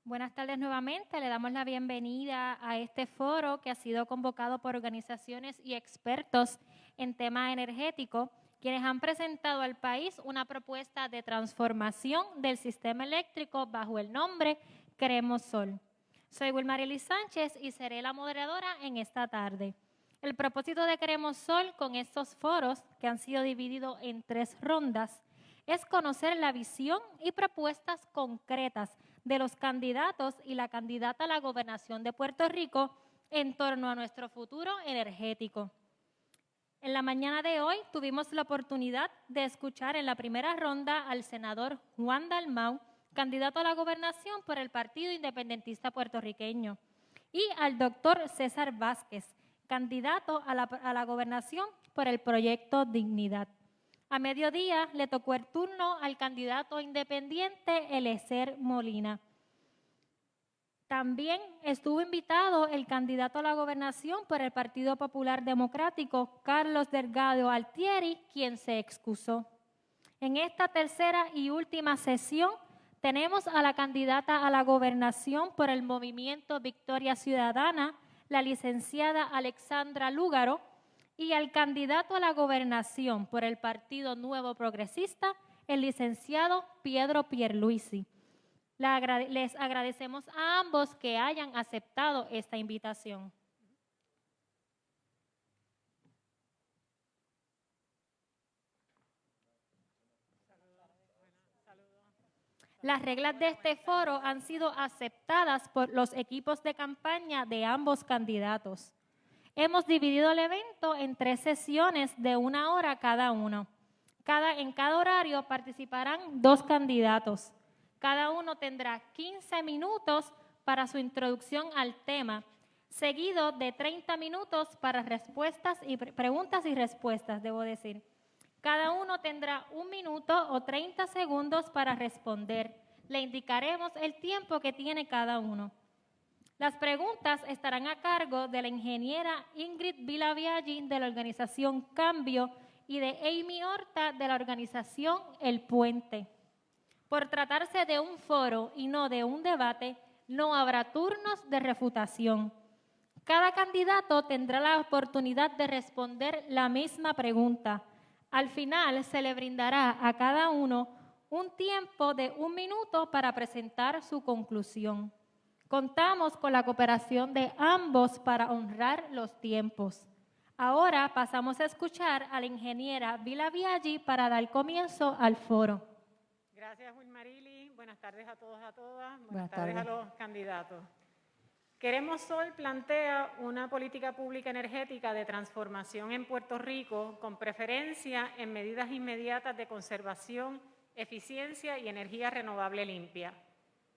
Buenas tardes nuevamente. Le damos la bienvenida a este foro que ha sido convocado por organizaciones y expertos en tema energético, quienes han presentado al país una propuesta de transformación del sistema eléctrico bajo el nombre Queremos Sol. Soy Wilmarily Sánchez y seré la moderadora en esta tarde. El propósito de Queremos Sol con estos foros, que han sido divididos en 3 rondas, es conocer la visión y propuestas concretas de los candidatos y la candidata a la gobernación de Puerto Rico en torno a nuestro futuro energético. En la mañana de hoy tuvimos la oportunidad de escuchar en la primera ronda al senador Juan Dalmau, candidato a la gobernación por el Partido Independentista Puertorriqueño, y al doctor César Vázquez, candidato a la gobernación por el Proyecto Dignidad. A mediodía le tocó el turno al candidato independiente Eliezer Molina. También estuvo invitado el candidato a la gobernación por el Partido Popular Democrático, Carlos Delgado Altieri, quien se excusó. En esta tercera y última sesión tenemos a la candidata a la gobernación por el Movimiento Victoria Ciudadana, la licenciada Alexandra Lúgaro, y al candidato a la gobernación por el Partido Nuevo Progresista, el licenciado Pedro Pierluisi. Les agradecemos a ambos que hayan aceptado esta invitación. Las reglas de este foro han sido aceptadas por los equipos de campaña de ambos candidatos. Hemos dividido el evento en 3 sesiones de 1 hora cada uno. En cada horario participarán 2 candidatos. Cada uno tendrá 15 minutos para su introducción al tema, seguido de 30 minutos para preguntas y respuestas, debo decir. Cada uno tendrá 1 minuto o 30 segundos para responder. Le indicaremos el tiempo que tiene cada uno. Las preguntas estarán a cargo de la ingeniera Ingrid Villaviaggi de la organización Cambio y de Amy Horta de la organización El Puente. Por tratarse de un foro y no de un debate, no habrá turnos de refutación. Cada candidato tendrá la oportunidad de responder la misma pregunta. Al final se le brindará a cada uno un tiempo de 1 minuto para presentar su conclusión. Contamos con la cooperación de ambos para honrar los tiempos. Ahora pasamos a escuchar a la ingeniera Villaviaggi para dar comienzo al foro. Gracias, Wilmarily. Buenas tardes a todos, a todas. Buenas tardes a los candidatos. Queremos Sol plantea una política pública energética de transformación en Puerto Rico con preferencia en medidas inmediatas de conservación, eficiencia y energía renovable limpia.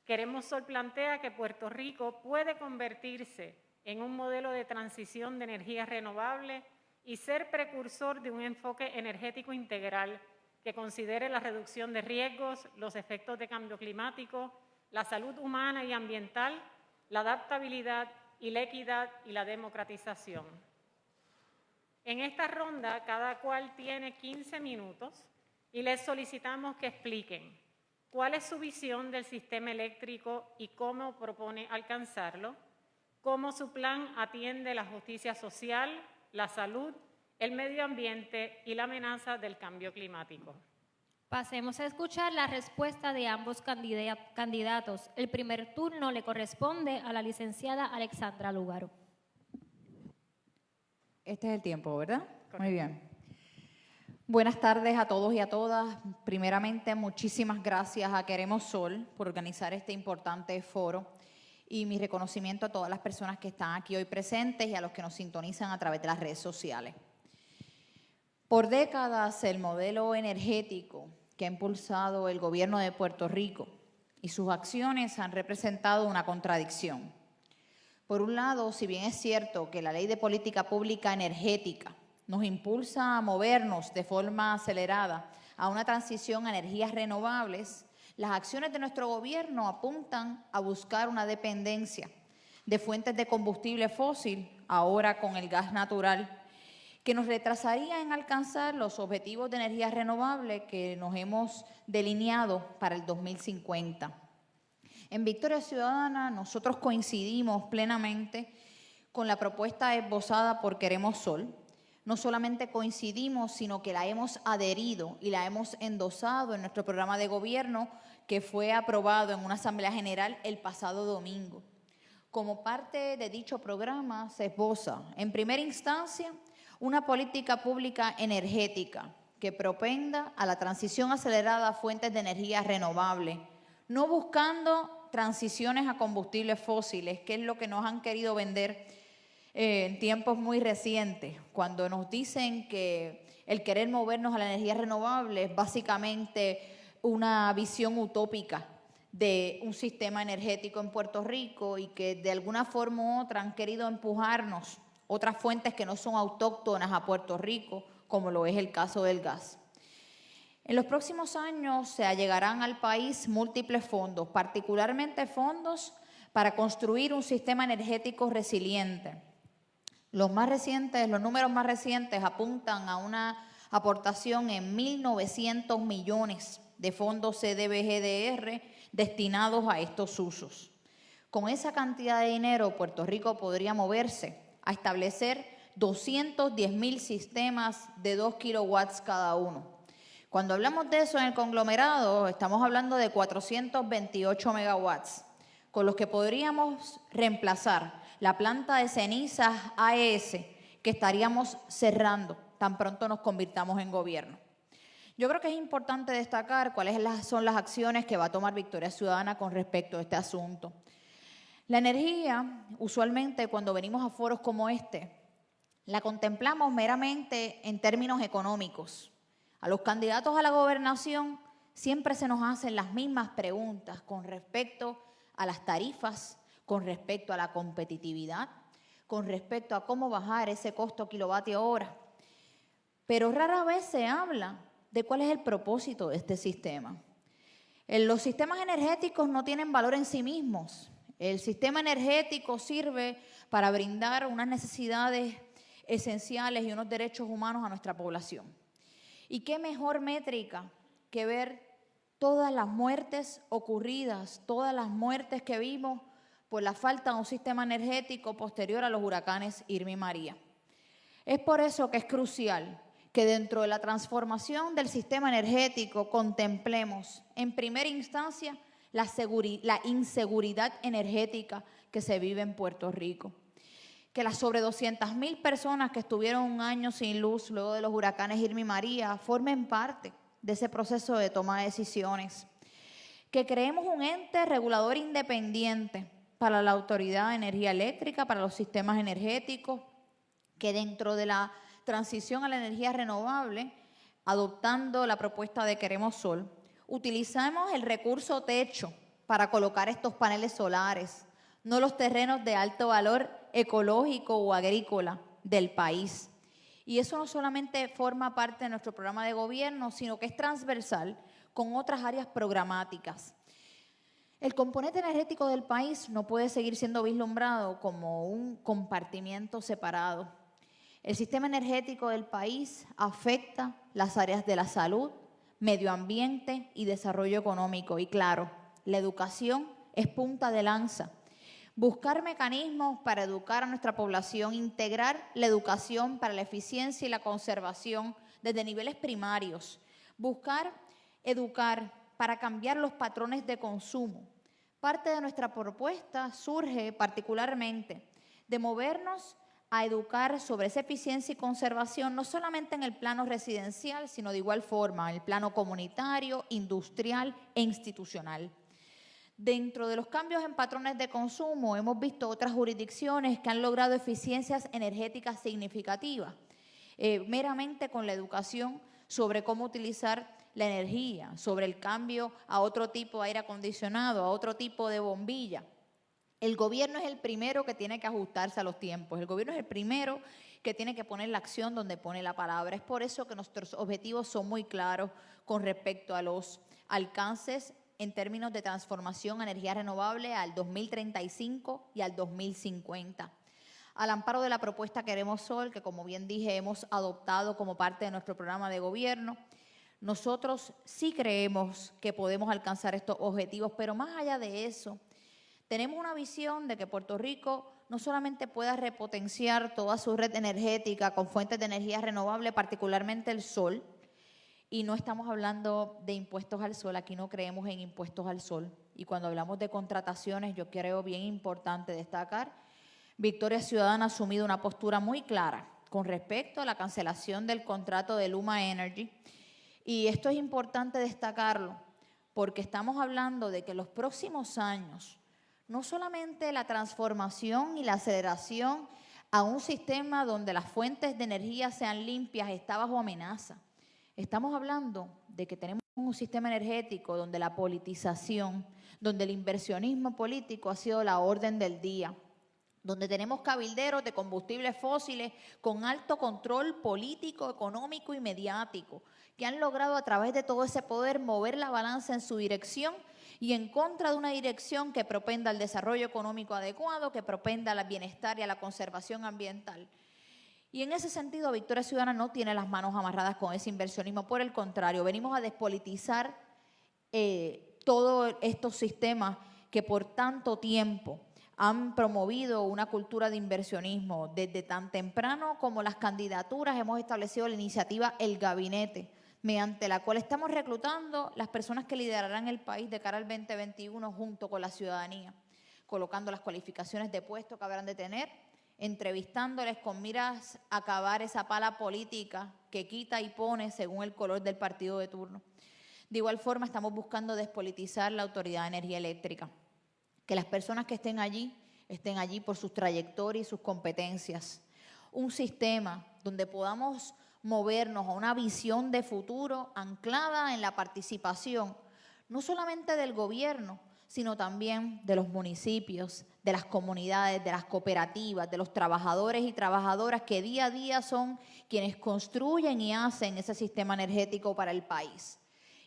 Queremos Sol plantea que Puerto Rico puede convertirse en un modelo de transición de energía renovable y ser precursor de un enfoque energético integral que considere la reducción de riesgos, los efectos de cambio climático, la salud humana y ambiental, la adaptabilidad y la equidad y la democratización. En esta ronda, cada cual tiene 15 minutos y les solicitamos que expliquen cuál es su visión del sistema eléctrico y cómo propone alcanzarlo, cómo su plan atiende la justicia social, la salud, el medio ambiente y la amenaza del cambio climático. Pasemos a escuchar la respuesta de ambos candidatos. El primer turno le corresponde a la licenciada Alexandra Lúgaro. Este es el tiempo, ¿verdad? Correcto. Muy bien. Buenas tardes a todos y a todas. Primeramente, muchísimas gracias a Queremos Sol por organizar este importante foro y mi reconocimiento a todas las personas que están aquí hoy presentes y a los que nos sintonizan a través de las redes sociales. Por décadas, el modelo energético que ha impulsado el gobierno de Puerto Rico y sus acciones han representado una contradicción. Por un lado, si bien es cierto que la Ley de Política Pública Energética nos impulsa a movernos de forma acelerada a una transición a energías renovables, las acciones de nuestro gobierno apuntan a buscar una dependencia de fuentes de combustible fósil, ahora con el gas natural, que nos retrasaría en alcanzar los objetivos de energía renovable que nos hemos delineado para el 2050. En Victoria Ciudadana nosotros coincidimos plenamente con la propuesta esbozada por Queremos Sol. No solamente coincidimos, sino que la hemos adherido y la hemos endosado en nuestro programa de gobierno que fue aprobado en una Asamblea General el pasado domingo. Como parte de dicho programa se esboza, en primera instancia, una política pública energética que propenda a la transición acelerada a fuentes de energía renovable, no buscando transiciones a combustibles fósiles, que es lo que nos han querido vender en tiempos muy recientes, cuando nos dicen que el querer movernos a la energía renovable es básicamente una visión utópica de un sistema energético en Puerto Rico y que de alguna forma u otra han querido empujarnos otras fuentes que no son autóctonas a Puerto Rico, como lo es el caso del gas. En los próximos años se allegarán al país múltiples fondos, particularmente fondos para construir un sistema energético resiliente. Los números más recientes apuntan a una aportación en 1.900 millones de fondos CDBGDR destinados a estos usos. Con esa cantidad de dinero, Puerto Rico podría moverse a establecer 210.000 sistemas de 2 kilowatts cada uno. Cuando hablamos de eso en el conglomerado, estamos hablando de 428 megawatts, con los que podríamos reemplazar la planta de cenizas AES que estaríamos cerrando tan pronto nos convirtamos en gobierno. Yo creo que es importante destacar cuáles son las acciones que va a tomar Victoria Ciudadana con respecto a este asunto. La energía, usualmente cuando venimos a foros como este, la contemplamos meramente en términos económicos. A los candidatos a la gobernación siempre se nos hacen las mismas preguntas con respecto a las tarifas, con respecto a la competitividad, con respecto a cómo bajar ese costo kilovatio hora. Pero rara vez se habla de cuál es el propósito de este sistema. Los sistemas energéticos no tienen valor en sí mismos. El sistema energético sirve para brindar unas necesidades esenciales y unos derechos humanos a nuestra población. ¿Y qué mejor métrica que ver todas las muertes ocurridas, todas las muertes que vimos por la falta de un sistema energético posterior a los huracanes Irma y María? Es por eso que es crucial que dentro de la transformación del sistema energético contemplemos en primera instancia la inseguridad energética que se vive en Puerto Rico. Que las sobre 200.000 personas que estuvieron un año sin luz luego de los huracanes Irma y María formen parte de ese proceso de toma de decisiones. Que creemos un ente regulador independiente para la Autoridad de Energía Eléctrica, para los sistemas energéticos, que dentro de la transición a la energía renovable, adoptando la propuesta de Queremos Sol, utilizamos el recurso techo para colocar estos paneles solares, no los terrenos de alto valor ecológico o agrícola del país. Y eso no solamente forma parte de nuestro programa de gobierno, sino que es transversal con otras áreas programáticas. El componente energético del país no puede seguir siendo vislumbrado como un compartimiento separado. El sistema energético del país afecta las áreas de la salud, medio ambiente y desarrollo económico. Y claro, la educación es punta de lanza. Buscar mecanismos para educar a nuestra población, integrar la educación para la eficiencia y la conservación desde niveles primarios. Buscar educar para cambiar los patrones de consumo. Parte de nuestra propuesta surge particularmente de movernos a educar sobre esa eficiencia y conservación, no solamente en el plano residencial, sino de igual forma en el plano comunitario, industrial e institucional. Dentro de los cambios en patrones de consumo, hemos visto otras jurisdicciones que han logrado eficiencias energéticas significativas, meramente con la educación sobre cómo utilizar la energía, sobre el cambio a otro tipo de aire acondicionado, a otro tipo de bombilla. El gobierno es el primero que tiene que ajustarse a los tiempos. El gobierno es el primero que tiene que poner la acción donde pone la palabra. Es por eso que nuestros objetivos son muy claros con respecto a los alcances en términos de transformación a energía renovable al 2035 y al 2050. Al amparo de la propuesta Queremos Sol, que como bien dije hemos adoptado como parte de nuestro programa de gobierno, Nosotros sí creemos que podemos alcanzar estos objetivos, pero más allá de eso, tenemos una visión de que Puerto Rico no solamente pueda repotenciar toda su red energética con fuentes de energía renovable, particularmente el sol, y no estamos hablando de impuestos al sol, aquí no creemos en impuestos al sol. Y cuando hablamos de contrataciones, yo creo bien importante destacar, Victoria Ciudadana ha asumido una postura muy clara con respecto a la cancelación del contrato de Luma Energy. Y esto es importante destacarlo porque estamos hablando de que en los próximos años, no solamente la transformación y la aceleración a un sistema donde las fuentes de energía sean limpias está bajo amenaza. Estamos hablando de que tenemos un sistema energético donde la politización, donde el inversionismo político ha sido la orden del día, donde tenemos cabilderos de combustibles fósiles con alto control político, económico y mediático, que han logrado a través de todo ese poder mover la balanza en su dirección y en contra de una dirección que propenda al desarrollo económico adecuado, que propenda al bienestar y a la conservación ambiental. Y en ese sentido, Victoria Ciudadana no tiene las manos amarradas con ese inversionismo. Por el contrario, venimos a despolitizar todos estos sistemas que por tanto tiempo han promovido una cultura de inversionismo. Desde tan temprano como las candidaturas hemos establecido la iniciativa El Gabinete, mediante la cual estamos reclutando las personas que liderarán el país de cara al 2021 junto con la ciudadanía, colocando las cualificaciones de puesto que habrán de tener, entrevistándoles con miras a acabar esa pala política que quita y pone según el color del partido de turno. De igual forma, estamos buscando despolitizar la Autoridad de Energía Eléctrica, que las personas que estén allí por sus trayectorias y sus competencias. Un sistema donde podamos movernos a una visión de futuro anclada en la participación, no solamente del gobierno, sino también de los municipios, de las comunidades, de las cooperativas, de los trabajadores y trabajadoras que día a día son quienes construyen y hacen ese sistema energético para el país.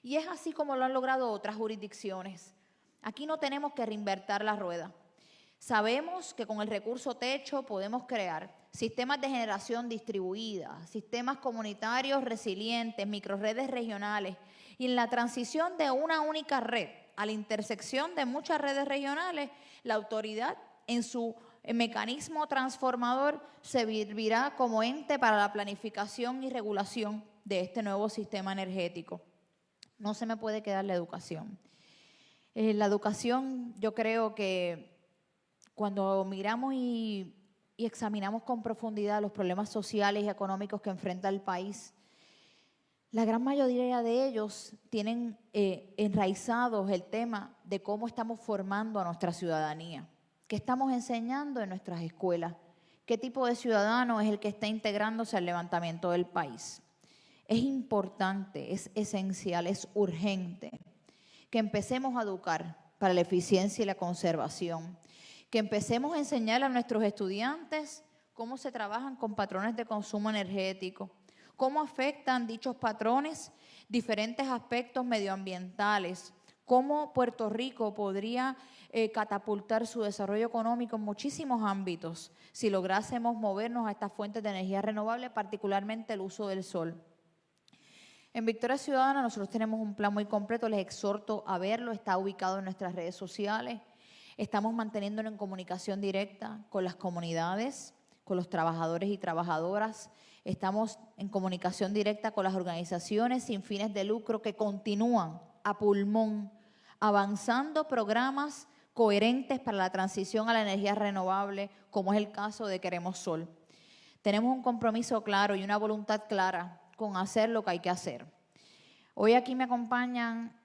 Y es así como lo han logrado otras jurisdicciones. Aquí no tenemos que reinventar la rueda. Sabemos que con el recurso techo podemos crear sistemas de generación distribuida, sistemas comunitarios resilientes, microredes regionales, y en la transición de una única red a la intersección de muchas redes regionales, la autoridad en su mecanismo transformador servirá como ente para la planificación y regulación de este nuevo sistema energético. No se me puede quedar la educación. La educación, yo creo que cuando miramos y examinamos con profundidad los problemas sociales y económicos que enfrenta el país, la gran mayoría de ellos tienen enraizados el tema de cómo estamos formando a nuestra ciudadanía, qué estamos enseñando en nuestras escuelas, qué tipo de ciudadano es el que está integrándose al levantamiento del país. Es importante, es esencial, es urgente que empecemos a educar para la eficiencia y la conservación, que empecemos a enseñar a nuestros estudiantes cómo se trabajan con patrones de consumo energético, cómo afectan dichos patrones diferentes aspectos medioambientales, cómo Puerto Rico podría catapultar su desarrollo económico en muchísimos ámbitos si lográsemos movernos a estas fuentes de energía renovable, particularmente el uso del sol. En Victoria Ciudadana nosotros tenemos un plan muy completo, les exhorto a verlo, está ubicado en nuestras redes sociales. Estamos manteniéndonos en comunicación directa con las comunidades, con los trabajadores y trabajadoras. Estamos en comunicación directa con las organizaciones sin fines de lucro que continúan a pulmón avanzando programas coherentes para la transición a la energía renovable, como es el caso de Queremos Sol. Tenemos un compromiso claro y una voluntad clara con hacer lo que hay que hacer. Hoy aquí me acompañan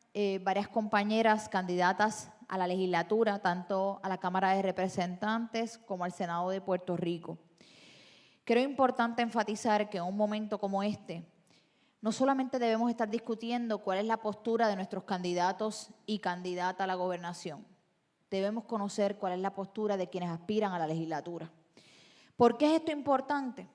varias compañeras candidatas a la legislatura, tanto a la Cámara de Representantes como al Senado de Puerto Rico. Creo importante enfatizar que en un momento como este, no solamente debemos estar discutiendo cuál es la postura de nuestros candidatos y candidatas a la gobernación, debemos conocer cuál es la postura de quienes aspiran a la legislatura. ¿Por qué es esto importante?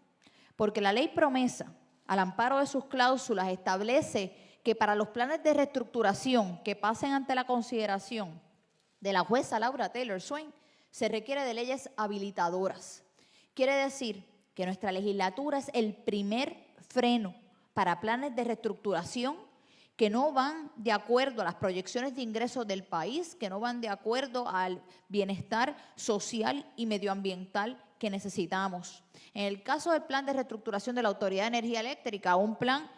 Porque la ley promesa, al amparo de sus cláusulas, establece que para los planes de reestructuración que pasen ante la consideración de la jueza Laura Taylor Swain, se requiere de leyes habilitadoras. Quiere decir que nuestra legislatura es el primer freno para planes de reestructuración que no van de acuerdo a las proyecciones de ingresos del país, que no van de acuerdo al bienestar social y medioambiental que necesitamos. En el caso del plan de reestructuración de la Autoridad de Energía Eléctrica, un plan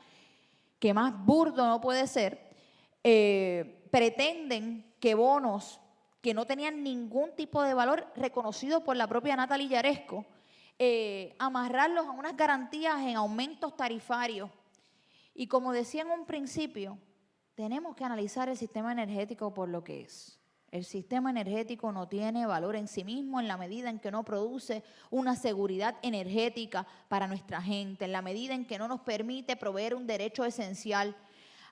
que más burdo no puede ser, pretenden que bonos que no tenían ningún tipo de valor reconocido por la propia Natalie Yaresco, amarrarlos a unas garantías en aumentos tarifarios. Y como decía en un principio, tenemos que analizar el sistema energético por lo que es. El sistema energético no tiene valor en sí mismo en la medida en que no produce una seguridad energética para nuestra gente, en la medida en que no nos permite proveer un derecho esencial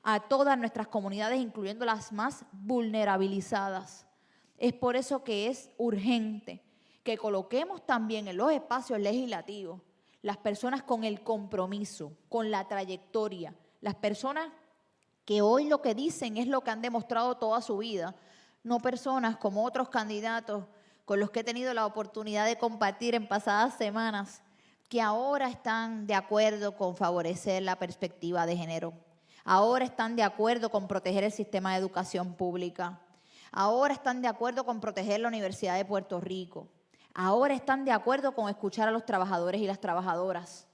a todas nuestras comunidades, incluyendo las más vulnerabilizadas. Es por eso que es urgente que coloquemos también en los espacios legislativos las personas con el compromiso, con la trayectoria, las personas que hoy lo que dicen es lo que han demostrado toda su vida, no personas como otros candidatos con los que he tenido la oportunidad de compartir en pasadas semanas, que ahora están de acuerdo con favorecer la perspectiva de género, ahora están de acuerdo con proteger el sistema de educación pública, ahora están de acuerdo con proteger la Universidad de Puerto Rico, ahora están de acuerdo con escuchar a los trabajadores y las trabajadoras,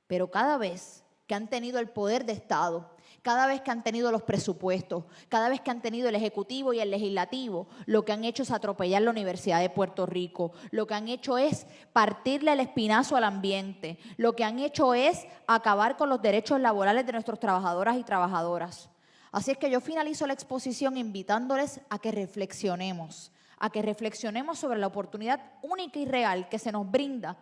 pero cada vez que han tenido el poder de Estado, cada vez que han tenido los presupuestos, cada vez que han tenido el Ejecutivo y el Legislativo, lo que han hecho es atropellar la Universidad de Puerto Rico, lo que han hecho es partirle el espinazo al ambiente, lo que han hecho es acabar con los derechos laborales de nuestros trabajadoras y trabajadoras. Así es que yo finalizo la exposición invitándoles a que reflexionemos sobre la oportunidad única y real que se nos brinda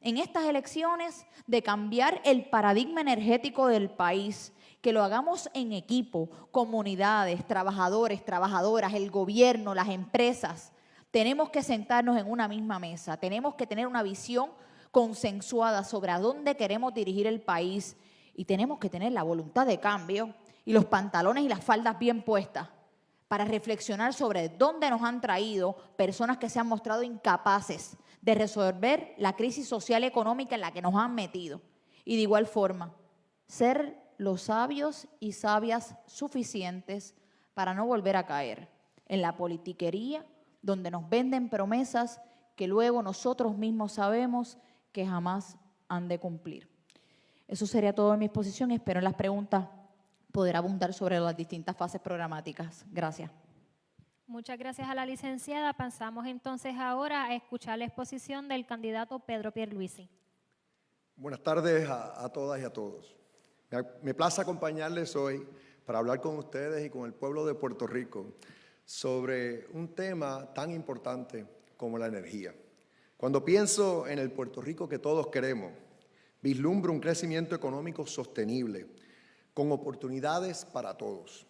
en estas elecciones de cambiar el paradigma energético del país, que lo hagamos en equipo, comunidades, trabajadores, trabajadoras, el gobierno, las empresas. Tenemos que sentarnos en una misma mesa, tenemos que tener una visión consensuada sobre a dónde queremos dirigir el país y tenemos que tener la voluntad de cambio y los pantalones y las faldas bien puestas para reflexionar sobre dónde nos han traído personas que se han mostrado incapaces de resolver la crisis social y económica en la que nos han metido. Y de igual forma, ser los sabios y sabias suficientes para no volver a caer en la politiquería donde nos venden promesas que luego nosotros mismos sabemos que jamás han de cumplir. Eso sería todo en mi exposición. Espero en las preguntas poder abundar sobre las distintas fases programáticas. Gracias. Muchas gracias a la licenciada. Pasamos entonces ahora a escuchar la exposición del candidato Pedro Pierluisi. Buenas tardes a todas y a todos. Me place acompañarles hoy para hablar con ustedes y con el pueblo de Puerto Rico sobre un tema tan importante como la energía. Cuando pienso en el Puerto Rico que todos queremos, vislumbro un crecimiento económico sostenible, con oportunidades para todos.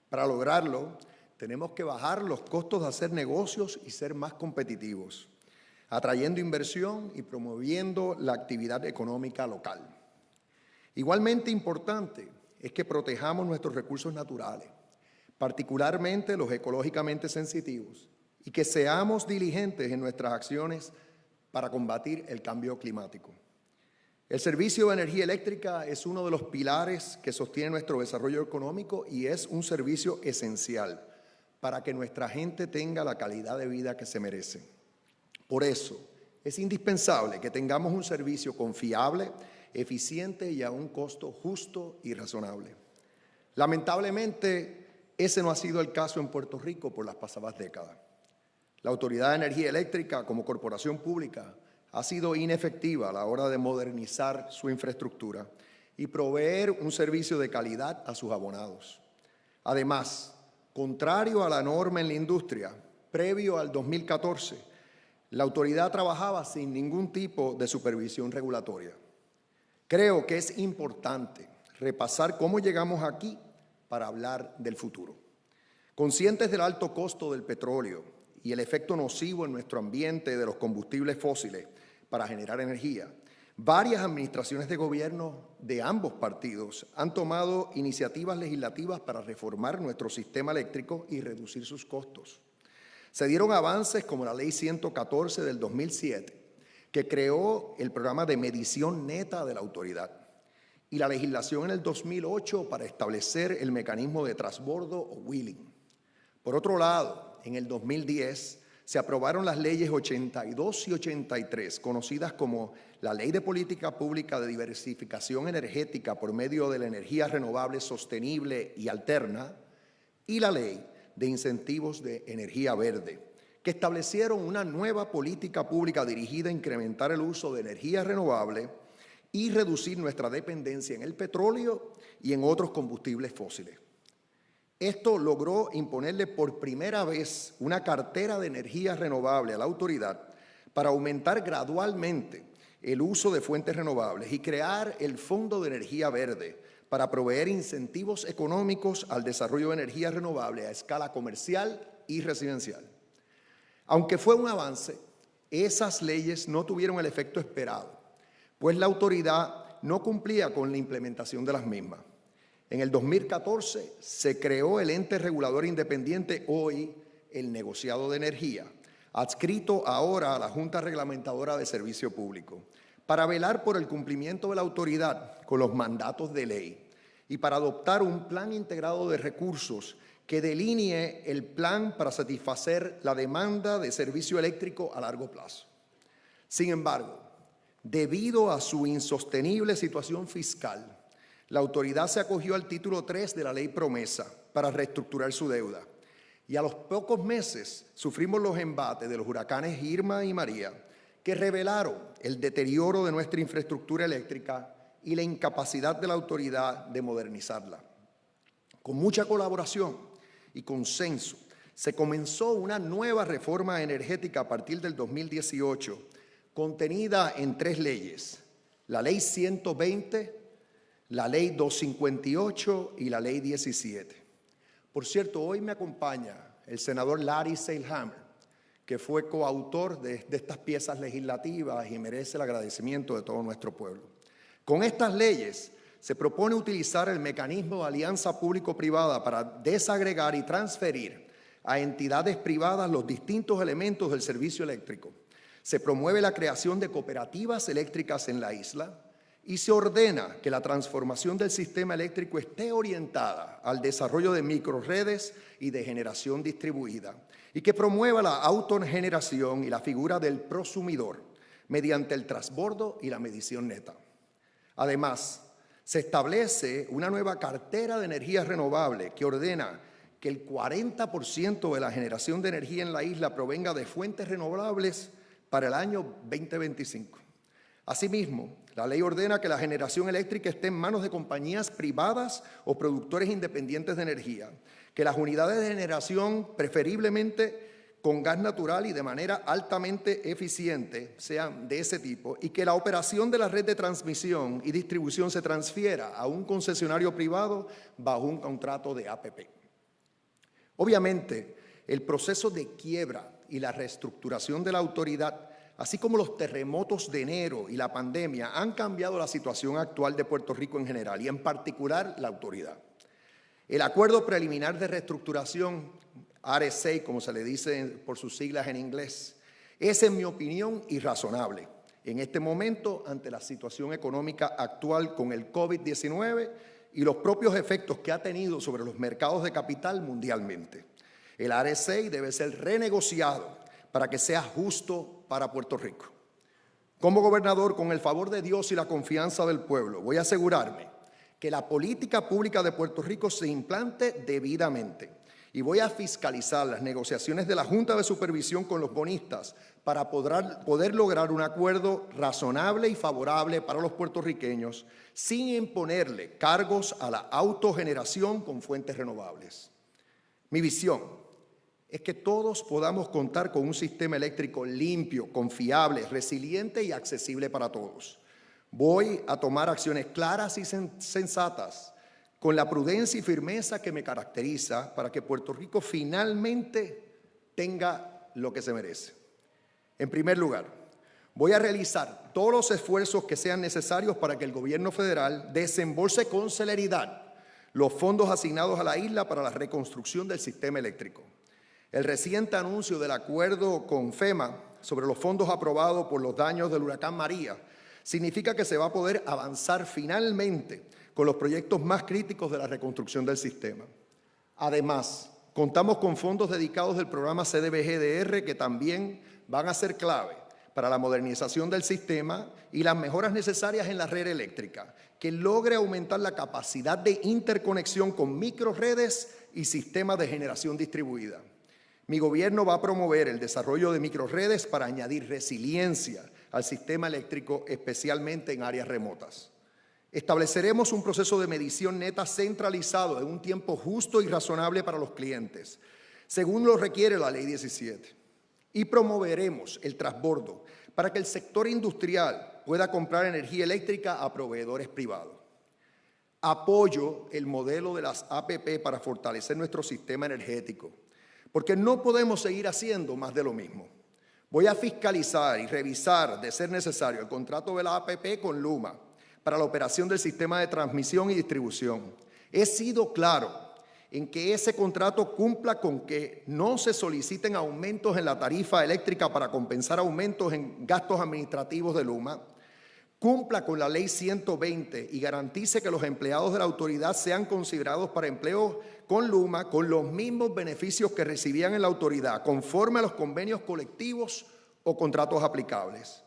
Para lograrlo, tenemos que bajar los costos de hacer negocios y ser más competitivos, atrayendo inversión y promoviendo la actividad económica local. Igualmente importante es que protejamos nuestros recursos naturales, particularmente los ecológicamente sensitivos, y que seamos diligentes en nuestras acciones para combatir el cambio climático. El servicio de energía eléctrica es uno de los pilares que sostiene nuestro desarrollo económico y es un servicio esencial para que nuestra gente tenga la calidad de vida que se merece. Por eso, es indispensable que tengamos un servicio confiable, eficiente y a un costo justo y razonable. Lamentablemente, ese no ha sido el caso en Puerto Rico por las pasadas décadas. La Autoridad de Energía Eléctrica, como corporación pública, ha sido inefectiva a la hora de modernizar su infraestructura y proveer un servicio de calidad a sus abonados. Además, contrario a la norma en la industria, previo al 2014, la autoridad trabajaba sin ningún tipo de supervisión regulatoria. Creo que es importante repasar cómo llegamos aquí para hablar del futuro. Conscientes del alto costo del petróleo y el efecto nocivo en nuestro ambiente de los combustibles fósiles para generar energía, varias administraciones de gobierno de ambos partidos han tomado iniciativas legislativas para reformar nuestro sistema eléctrico y reducir sus costos. Se dieron avances como la Ley 114 del 2007, que creó el programa de medición neta de la autoridad, y la legislación en el 2008 para establecer el mecanismo de transbordo o wheeling. Por otro lado, en el 2010 se aprobaron las leyes 82 y 83, conocidas como la Ley de Política Pública de Diversificación Energética por medio de la energía renovable sostenible y alterna, y la Ley de Incentivos de Energía Verde, que establecieron una nueva política pública dirigida a incrementar el uso de energía renovable y reducir nuestra dependencia en el petróleo y en otros combustibles fósiles. Esto logró imponerle por primera vez una cartera de energía renovable a la autoridad para aumentar gradualmente el uso de fuentes renovables y crear el Fondo de Energía Verde para proveer incentivos económicos al desarrollo de energía renovable a escala comercial y residencial. Aunque fue un avance, esas leyes no tuvieron el efecto esperado, pues la autoridad no cumplía con la implementación de las mismas. En el 2014 se creó el ente regulador independiente, hoy el negociado de energía, adscrito ahora a la Junta Reglamentadora de Servicio Público, para velar por el cumplimiento de la autoridad con los mandatos de ley y para adoptar un plan integrado de recursos que delinee el plan para satisfacer la demanda de servicio eléctrico a largo plazo. Sin embargo, debido a su insostenible situación fiscal, la autoridad se acogió al título 3 de la Ley Promesa para reestructurar su deuda. Y a los pocos meses sufrimos los embates de los huracanes Irma y María, que revelaron el deterioro de nuestra infraestructura eléctrica y la incapacidad de la autoridad de modernizarla. Con mucha colaboración y consenso, se comenzó una nueva reforma energética a partir del 2018, contenida en 3 leyes: la Ley 120, la Ley 258 y la Ley 17. Por cierto, hoy me acompaña el senador Larry Seilhammer, que fue coautor de estas piezas legislativas y merece el agradecimiento de todo nuestro pueblo. Con estas leyes se propone utilizar el mecanismo de alianza público-privada para desagregar y transferir a entidades privadas los distintos elementos del servicio eléctrico. Se promueve la creación de cooperativas eléctricas en la isla, y se ordena que la transformación del sistema eléctrico esté orientada al desarrollo de microrredes y de generación distribuida, y que promueva la autogeneración y la figura del prosumidor mediante el transbordo y la medición neta. Además, se establece una nueva cartera de energía renovable que ordena que el 40% de la generación de energía en la isla provenga de fuentes renovables para el año 2025. Asimismo, la ley ordena que la generación eléctrica esté en manos de compañías privadas o productores independientes de energía, que las unidades de generación, preferiblemente con gas natural y de manera altamente eficiente, sean de ese tipo, y que la operación de la red de transmisión y distribución se transfiera a un concesionario privado bajo un contrato de APP. Obviamente, el proceso de quiebra y la reestructuración de la autoridad, así como los terremotos de enero y la pandemia, han cambiado la situación actual de Puerto Rico en general y en particular la autoridad. El acuerdo preliminar de reestructuración, RSA, como se le dice por sus siglas en inglés, es, en mi opinión, irrazonable en este momento ante la situación económica actual con el COVID-19 y los propios efectos que ha tenido sobre los mercados de capital mundialmente. El RSA debe ser renegociado para que sea justo para Puerto Rico. Como gobernador, con el favor de Dios y la confianza del pueblo, voy a asegurarme que la política pública de Puerto Rico se implante debidamente y voy a fiscalizar las negociaciones de la Junta de Supervisión con los bonistas para poder lograr un acuerdo razonable y favorable para los puertorriqueños sin imponerle cargos a la autogeneración con fuentes renovables. Mi visión es que todos podamos contar con un sistema eléctrico limpio, confiable, resiliente y accesible para todos. Voy a tomar acciones claras y sensatas con la prudencia y firmeza que me caracteriza para que Puerto Rico finalmente tenga lo que se merece. En primer lugar, voy a realizar todos los esfuerzos que sean necesarios para que el gobierno federal desembolse con celeridad los fondos asignados a la isla para la reconstrucción del sistema eléctrico. El reciente anuncio del acuerdo con FEMA sobre los fondos aprobados por los daños del huracán María Significa que se va a poder avanzar finalmente con los proyectos más críticos de la reconstrucción del sistema. Además, contamos con fondos dedicados del programa CDBG-DR que también van a ser clave para la modernización del sistema y las mejoras necesarias en la red eléctrica, que logre aumentar la capacidad de interconexión con microredes y sistemas de generación distribuida. Mi gobierno va a promover el desarrollo de microredes para añadir resiliencia al sistema eléctrico, especialmente en áreas remotas. Estableceremos un proceso de medición neta centralizado en un tiempo justo y razonable para los clientes, según lo requiere la Ley 17. Y promoveremos el transbordo para que el sector industrial pueda comprar energía eléctrica a proveedores privados. Apoyo el modelo de las APP para fortalecer nuestro sistema energético, porque no podemos seguir haciendo más de lo mismo. Voy a fiscalizar y revisar, de ser necesario, el contrato de la APP con Luma para la operación del sistema de transmisión y distribución. He sido claro en que ese contrato cumpla con que no se soliciten aumentos en la tarifa eléctrica para compensar aumentos en gastos administrativos de Luma, cumpla con la Ley 120 y garantice que los empleados de la autoridad sean considerados para empleo con Luma con los mismos beneficios que recibían en la autoridad, conforme a los convenios colectivos o contratos aplicables.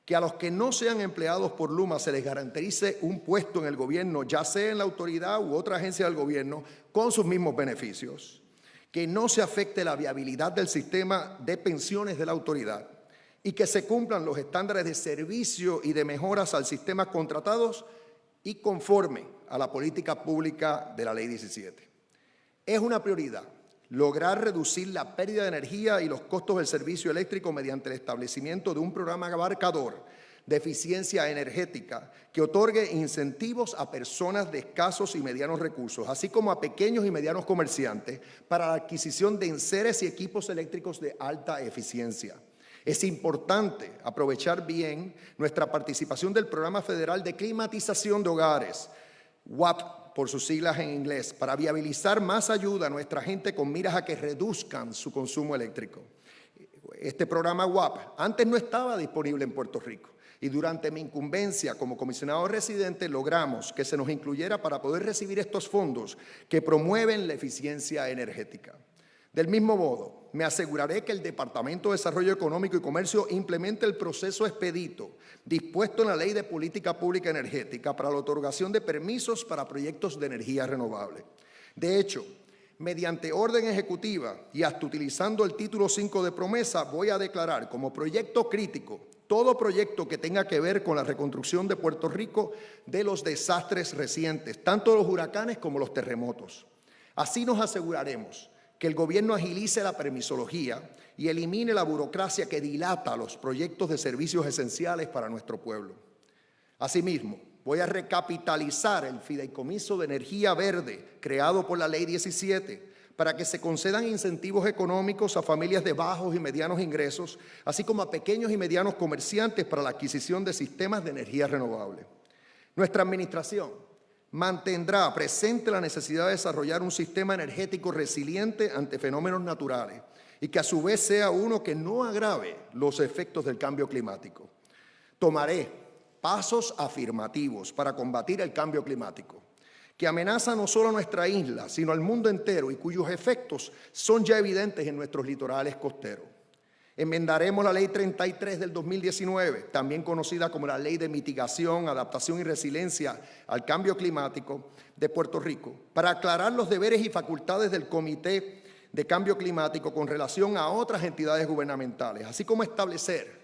Que a los que no sean empleados por Luma se les garantice un puesto en el gobierno, ya sea en la autoridad u otra agencia del gobierno, con sus mismos beneficios. Que no se afecte la viabilidad del sistema de pensiones de la autoridad y que se cumplan los estándares de servicio y de mejoras al sistema contratados y conforme a la política pública de la Ley 17. Es una prioridad lograr reducir la pérdida de energía y los costos del servicio eléctrico mediante el establecimiento de un programa abarcador de eficiencia energética que otorgue incentivos a personas de escasos y medianos recursos, así como a pequeños y medianos comerciantes para la adquisición de enseres y equipos eléctricos de alta eficiencia. Es importante aprovechar bien nuestra participación del Programa Federal de Climatización de Hogares, WAP, por sus siglas en inglés, para viabilizar más ayuda a nuestra gente con miras a que reduzcan su consumo eléctrico. Este programa WAP antes no estaba disponible en Puerto Rico y durante mi incumbencia como comisionado residente logramos que se nos incluyera para poder recibir estos fondos que promueven la eficiencia energética. Del mismo modo, me aseguraré que el Departamento de Desarrollo Económico y Comercio implemente el proceso expedito dispuesto en la Ley de Política Pública Energética para la otorgación de permisos para proyectos de energía renovable. De hecho, mediante orden ejecutiva y hasta utilizando el título 5 de promesa, voy a declarar como proyecto crítico todo proyecto que tenga que ver con la reconstrucción de Puerto Rico de los desastres recientes, tanto los huracanes como los terremotos. Así nos aseguraremos que el gobierno agilice la permisología y elimine la burocracia que dilata los proyectos de servicios esenciales para nuestro pueblo. Asimismo, voy a recapitalizar el fideicomiso de energía verde creado por la Ley 17 para que se concedan incentivos económicos a familias de bajos y medianos ingresos, así como a pequeños y medianos comerciantes para la adquisición de sistemas de energía renovable. Nuestra administración mantendrá presente la necesidad de desarrollar un sistema energético resiliente ante fenómenos naturales y que a su vez sea uno que no agrave los efectos del cambio climático. Tomaré pasos afirmativos para combatir el cambio climático, que amenaza no solo a nuestra isla, sino al mundo entero y cuyos efectos son ya evidentes en nuestros litorales costeros. Enmendaremos la Ley 33 del 2019, también conocida como la Ley de Mitigación, Adaptación y Resiliencia al Cambio Climático de Puerto Rico, para aclarar los deberes y facultades del Comité de Cambio Climático con relación a otras entidades gubernamentales, así como establecer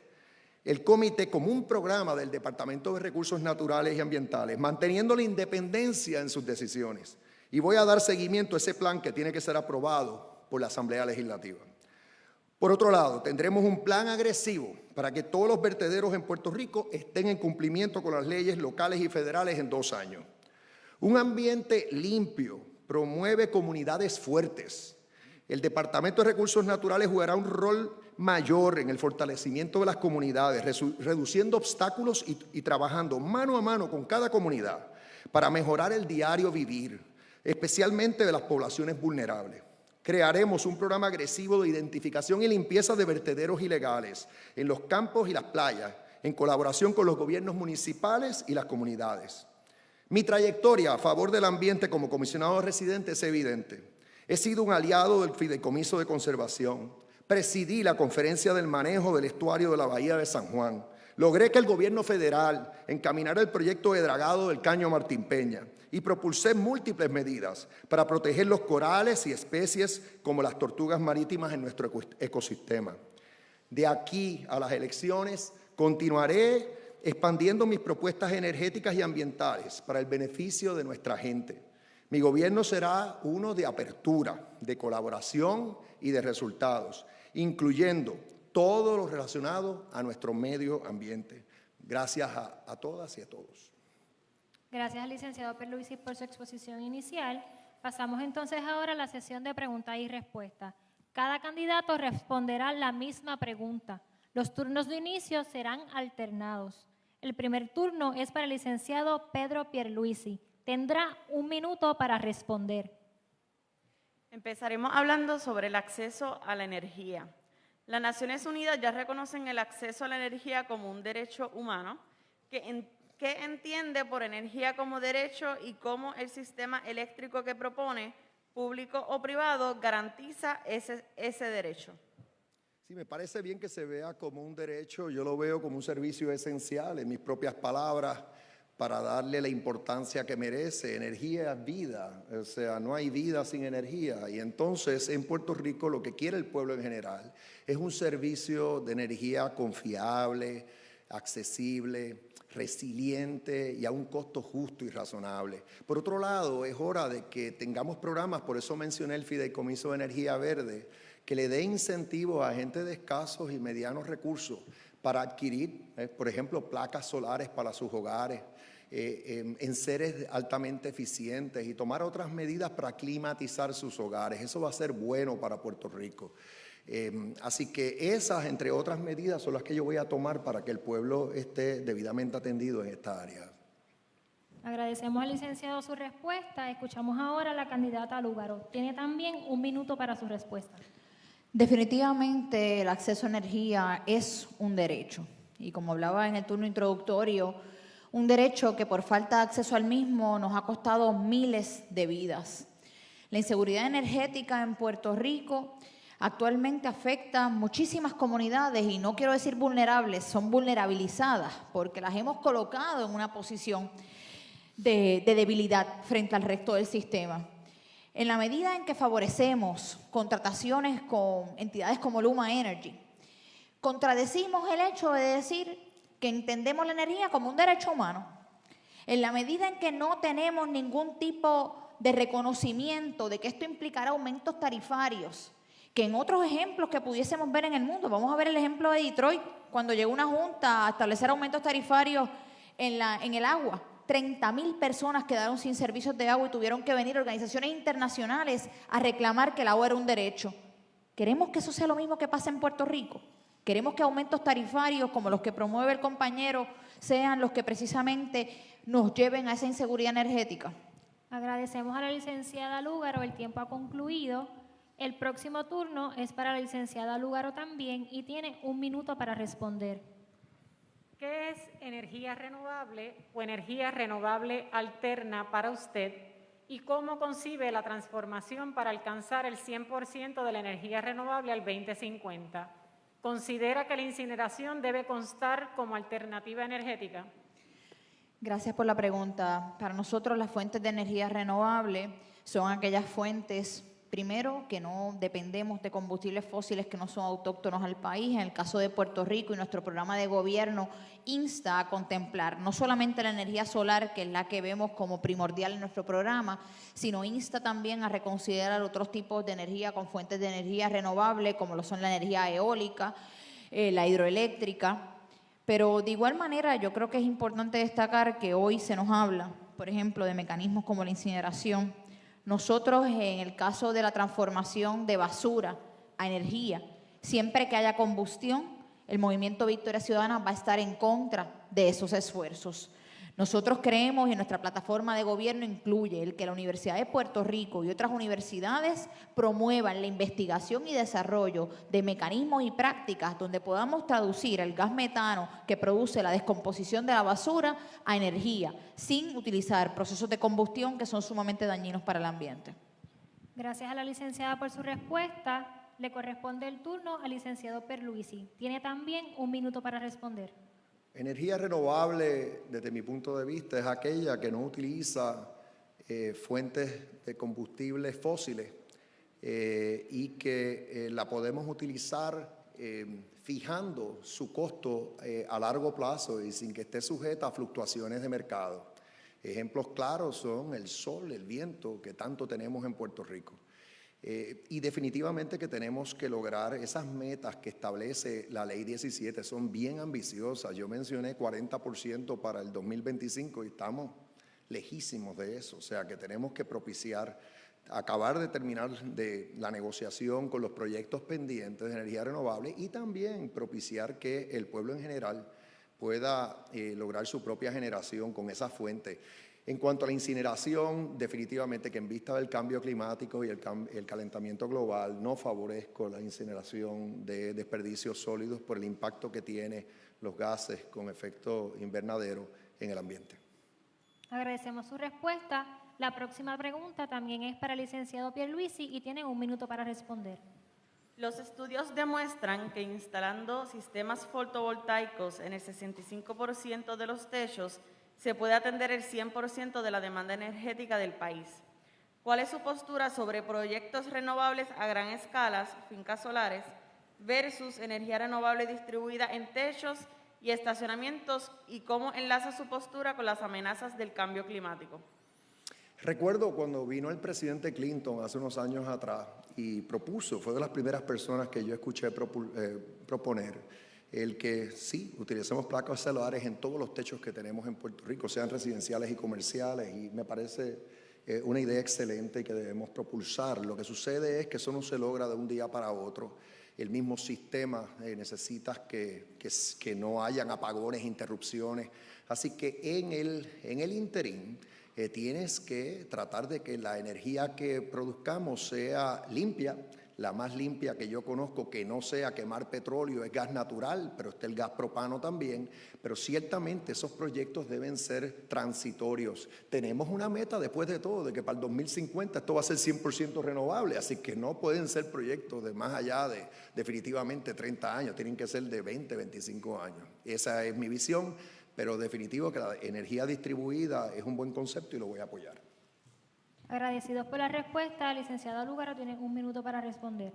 el comité como un programa del Departamento de Recursos Naturales y Ambientales, manteniendo la independencia en sus decisiones. Y voy a dar seguimiento a ese plan que tiene que ser aprobado por la Asamblea Legislativa. Por otro lado, tendremos un plan agresivo para que todos los vertederos en Puerto Rico estén en cumplimiento con las leyes locales y federales en 2 años. Un ambiente limpio promueve comunidades fuertes. El Departamento de Recursos Naturales jugará un rol mayor en el fortalecimiento de las comunidades, reduciendo obstáculos y trabajando mano a mano con cada comunidad para mejorar el diario vivir, especialmente de las poblaciones vulnerables. Crearemos un programa agresivo de identificación y limpieza de vertederos ilegales en los campos y las playas, en colaboración con los gobiernos municipales y las comunidades. Mi trayectoria a favor del ambiente como comisionado residente es evidente. He sido un aliado del Fideicomiso de Conservación, presidí la Conferencia del Manejo del Estuario de la Bahía de San Juan, logré que el gobierno federal encaminara el proyecto de dragado del Caño Martín Peña y propulsé múltiples medidas para proteger los corales y especies como las tortugas marítimas en nuestro ecosistema. De aquí a las elecciones continuaré expandiendo mis propuestas energéticas y ambientales para el beneficio de nuestra gente. Mi gobierno será uno de apertura, de colaboración y de resultados, incluyendo todo lo relacionado a nuestro medio ambiente. Gracias a todas y a todos. Gracias al licenciado Pierluisi por su exposición inicial. Pasamos entonces ahora a la sesión de preguntas y respuestas. Cada candidato responderá la misma pregunta. Los turnos de inicio serán alternados. El primer turno es para el licenciado Pedro Pierluisi. Tendrá 1 minuto para responder. Empezaremos hablando sobre el acceso a la energía. Las Naciones Unidas ya reconocen el acceso a la energía como un derecho humano. ¿Qué entiende por energía como derecho y cómo el sistema eléctrico que propone, público o privado, garantiza ese derecho? Sí, me parece bien que se vea como un derecho, yo lo veo como un servicio esencial, en mis propias palabras, para darle la importancia que merece. Energía es vida, o sea, no hay vida sin energía. Y entonces en Puerto Rico lo que quiere el pueblo en general es un servicio de energía confiable, accesible, resiliente y a un costo justo y razonable. Por otro lado, es hora de que tengamos programas, por eso mencioné el Fideicomiso de Energía Verde, que le dé incentivos a gente de escasos y medianos recursos para adquirir, por ejemplo, placas solares para sus hogares, enseres altamente eficientes y tomar otras medidas para climatizar sus hogares. Eso va a ser bueno para Puerto Rico. Así que esas, entre otras medidas, son las que yo voy a tomar para que el pueblo esté debidamente atendido en esta área. Agradecemos al licenciado su respuesta. Escuchamos ahora a la candidata Lúgaro. Tiene también 1 minuto para su respuesta. Definitivamente el acceso a energía es un derecho y como hablaba en el turno introductorio, un derecho que por falta de acceso al mismo nos ha costado miles de vidas. La inseguridad energética en Puerto Rico actualmente afecta a muchísimas comunidades y no quiero decir vulnerables, son vulnerabilizadas porque las hemos colocado en una posición de debilidad frente al resto del sistema. En la medida en que favorecemos contrataciones con entidades como Luma Energy, contradecimos el hecho de decir que entendemos la energía como un derecho humano. En la medida en que no tenemos ningún tipo de reconocimiento de que esto implicará aumentos tarifarios, que en otros ejemplos que pudiésemos ver en el mundo, vamos a ver el ejemplo de Detroit, cuando llegó una junta a establecer aumentos tarifarios en el agua. 30,000 personas quedaron sin servicios de agua y tuvieron que venir organizaciones internacionales a reclamar que el agua era un derecho. ¿Queremos que eso sea lo mismo que pasa en Puerto Rico? ¿Queremos que aumentos tarifarios como los que promueve el compañero sean los que precisamente nos lleven a esa inseguridad energética? Agradecemos a la licenciada Lúgaro. El tiempo ha concluido. El próximo turno es para la licenciada Lúgaro también y tiene 1 minuto para responder. ¿Qué es energía renovable o energía renovable alterna para usted? ¿Y cómo concibe la transformación para alcanzar el 100% de la energía renovable al 2050? ¿Considera que la incineración debe constar como alternativa energética? Gracias por la pregunta. Para nosotros las fuentes de energía renovable son aquellas fuentes, primero, que no dependemos de combustibles fósiles que no son autóctonos al país. En el caso de Puerto Rico y nuestro programa de gobierno insta a contemplar no solamente la energía solar, que es la que vemos como primordial en nuestro programa, sino insta también a reconsiderar otros tipos de energía con fuentes de energía renovable, como lo son la energía eólica, la hidroeléctrica. Pero de igual manera yo creo que es importante destacar que hoy se nos habla, por ejemplo, de mecanismos como la incineración. Nosotros, en el caso de la transformación de basura a energía, siempre que haya combustión, el Movimiento Victoria Ciudadana va a estar en contra de esos esfuerzos. Nosotros creemos y en nuestra plataforma de gobierno incluye el que la Universidad de Puerto Rico y otras universidades promuevan la investigación y desarrollo de mecanismos y prácticas donde podamos traducir el gas metano que produce la descomposición de la basura a energía, sin utilizar procesos de combustión que son sumamente dañinos para el ambiente. Gracias a la licenciada por su respuesta. Le corresponde el turno al licenciado Pierluisi. Tiene también 1 minuto para responder. Energía renovable, desde mi punto de vista, es aquella que no utiliza fuentes de combustibles fósiles y que la podemos utilizar fijando su costo a largo plazo y sin que esté sujeta a fluctuaciones de mercado. Ejemplos claros son el sol, el viento, que tanto tenemos en Puerto Rico. Y definitivamente que tenemos que lograr esas metas que establece la Ley 17, son bien ambiciosas. Yo mencioné 40% para el 2025 y estamos lejísimos de eso. O sea que tenemos que propiciar, acabar de terminar de la negociación con los proyectos pendientes de energía renovable y también propiciar que el pueblo en general pueda lograr su propia generación con esa fuente. En cuanto a la incineración, definitivamente que en vista del cambio climático y el calentamiento global, no favorezco la incineración de desperdicios sólidos por el impacto que tiene los gases con efecto invernadero en el ambiente. Agradecemos su respuesta. La próxima pregunta también es para el licenciado Pierluisi y tiene 1 minuto para responder. Los estudios demuestran que instalando sistemas fotovoltaicos en el 65% de los techos se puede atender el 100% de la demanda energética del país. ¿Cuál es su postura sobre proyectos renovables a gran escala, fincas solares, versus energía renovable distribuida en techos y estacionamientos y cómo enlaza su postura con las amenazas del cambio climático? Recuerdo cuando vino el presidente Clinton hace unos años atrás y propuso, fue de las primeras personas que yo escuché proponer, el que sí, utilicemos placas solares en todos los techos que tenemos en Puerto Rico, sean residenciales y comerciales, y me parece una idea excelente y que debemos propulsar. Lo que sucede es que eso no se logra de un día para otro. El mismo sistema necesita que no hayan apagones, interrupciones. Así que en el interín tienes que tratar de que la energía que produzcamos sea limpia, la más limpia que yo conozco, que no sea quemar petróleo, es gas natural, pero está el gas propano también, pero ciertamente esos proyectos deben ser transitorios. Tenemos una meta después de todo, de que para el 2050 esto va a ser 100% renovable, así que no pueden ser proyectos de más allá de definitivamente 30 años, tienen que ser de 20, 25 años. Esa es mi visión, pero definitivo que la energía distribuida es un buen concepto y lo voy a apoyar. Agradecidos por la respuesta, licenciada Lúgaro, tiene 1 minuto para responder.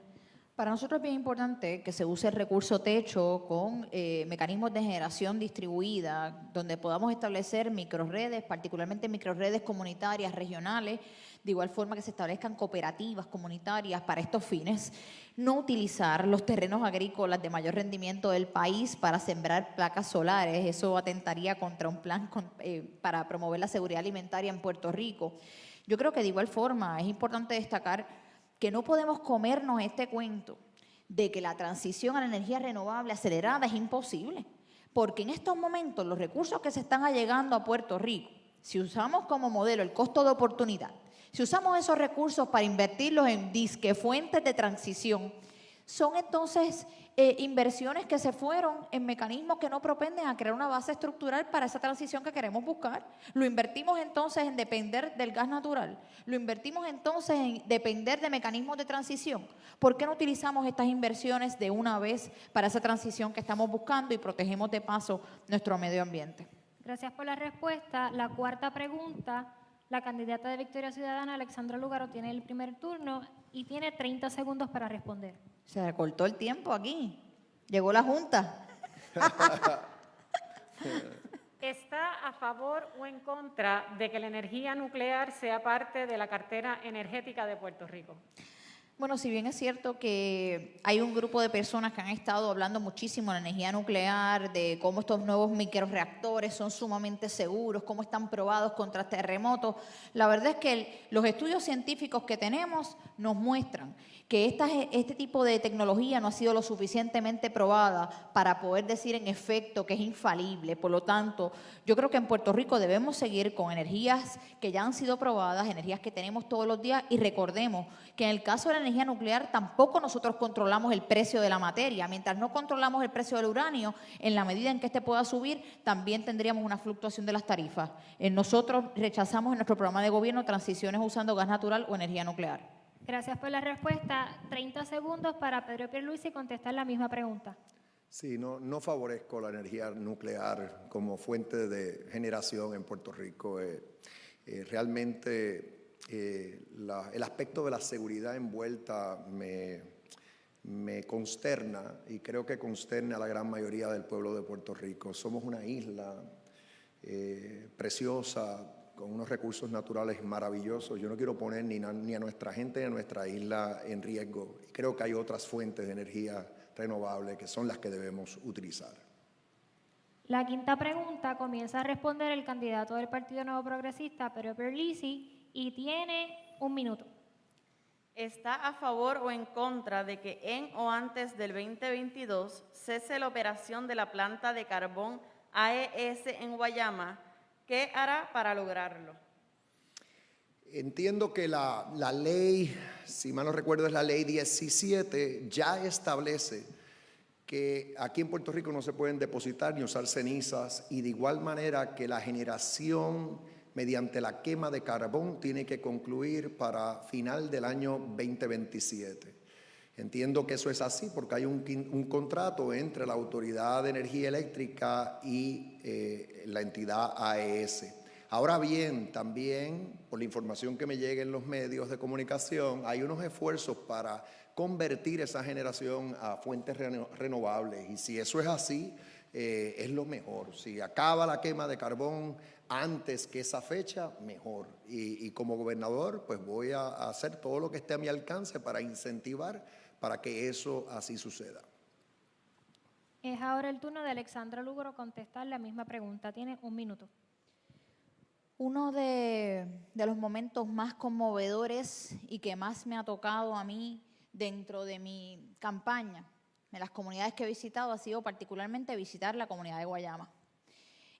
Para nosotros es bien importante que se use el recurso techo con mecanismos de generación distribuida, donde podamos establecer microredes, particularmente microredes comunitarias, regionales, de igual forma que se establezcan cooperativas comunitarias para estos fines. No utilizar los terrenos agrícolas de mayor rendimiento del país para sembrar placas solares, eso atentaría contra un plan para promover la seguridad alimentaria en Puerto Rico. Yo creo que de igual forma es importante destacar que no podemos comernos este cuento de que la transición a la energía renovable acelerada es imposible, porque en estos momentos los recursos que se están allegando a Puerto Rico, si usamos como modelo el costo de oportunidad, si usamos esos recursos para invertirlos en disque fuentes de transición, son entonces inversiones que se fueron en mecanismos que no propenden a crear una base estructural para esa transición que queremos buscar. Lo invertimos entonces en depender del gas natural, lo invertimos entonces en depender de mecanismos de transición. ¿Por qué no utilizamos estas inversiones de una vez para esa transición que estamos buscando y protegemos de paso nuestro medio ambiente? Gracias por la respuesta. La cuarta pregunta, la candidata de Victoria Ciudadana, Alexandra Lúgaro, tiene el primer turno y tiene 30 segundos para responder. Se recortó el tiempo aquí. Llegó la Junta. ¿Está a favor o en contra de que la energía nuclear sea parte de la cartera energética de Puerto Rico? Bueno, si bien es cierto que hay un grupo de personas que han estado hablando muchísimo de la energía nuclear, de cómo estos nuevos microreactores son sumamente seguros, cómo están probados contra terremotos, la verdad es que los estudios científicos que tenemos nos muestran que este tipo de tecnología no ha sido lo suficientemente probada para poder decir en efecto que es infalible. Por lo tanto, yo creo que en Puerto Rico debemos seguir con energías que ya han sido probadas, energías que tenemos todos los días, y recordemos que en el caso de la energía nuclear tampoco nosotros controlamos el precio de la materia. Mientras no controlamos el precio del uranio, en la medida en que este pueda subir, también tendríamos una fluctuación de las tarifas. Nosotros rechazamos en nuestro programa de gobierno transiciones usando gas natural o energía nuclear. Gracias por la respuesta. 30 segundos para Pedro Pierluisi contestar la misma pregunta. Sí, no favorezco la energía nuclear como fuente de generación en Puerto Rico. Realmente el aspecto de la seguridad envuelta me consterna, y creo que consterna a la gran mayoría del pueblo de Puerto Rico. Somos una isla preciosa, con unos recursos naturales maravillosos. Yo no quiero poner ni a nuestra gente ni a nuestra isla en riesgo. Creo que hay otras fuentes de energía renovable que son las que debemos utilizar. La quinta pregunta comienza a responder el candidato del Partido Nuevo Progresista, Pedro Pierluisi, y tiene 1 minuto. ¿Está a favor o en contra de que en o antes del 2022 cese la operación de la planta de carbón AES en Guayama? ¿Qué hará para lograrlo? Entiendo que la ley, si mal no recuerdo, es la ley 17, ya establece que aquí en Puerto Rico no se pueden depositar ni usar cenizas, y de igual manera que la generación mediante la quema de carbón tiene que concluir para final del año 2027. Entiendo que eso es así porque hay un contrato entre la Autoridad de Energía Eléctrica y la entidad AES. Ahora bien, también, por la información que me llega en los medios de comunicación, hay unos esfuerzos para convertir esa generación a fuentes renovables, y si eso es así, es lo mejor. Si acaba la quema de carbón antes que esa fecha, mejor. Y como gobernador, pues voy a hacer todo lo que esté a mi alcance para incentivar para que eso así suceda. Es ahora el turno de Alexandra Lúgaro contestar la misma pregunta. Tiene 1 minuto. Uno de los momentos más conmovedores y que más me ha tocado a mí dentro de mi campaña, en las comunidades que he visitado, ha sido particularmente visitar la comunidad de Guayama.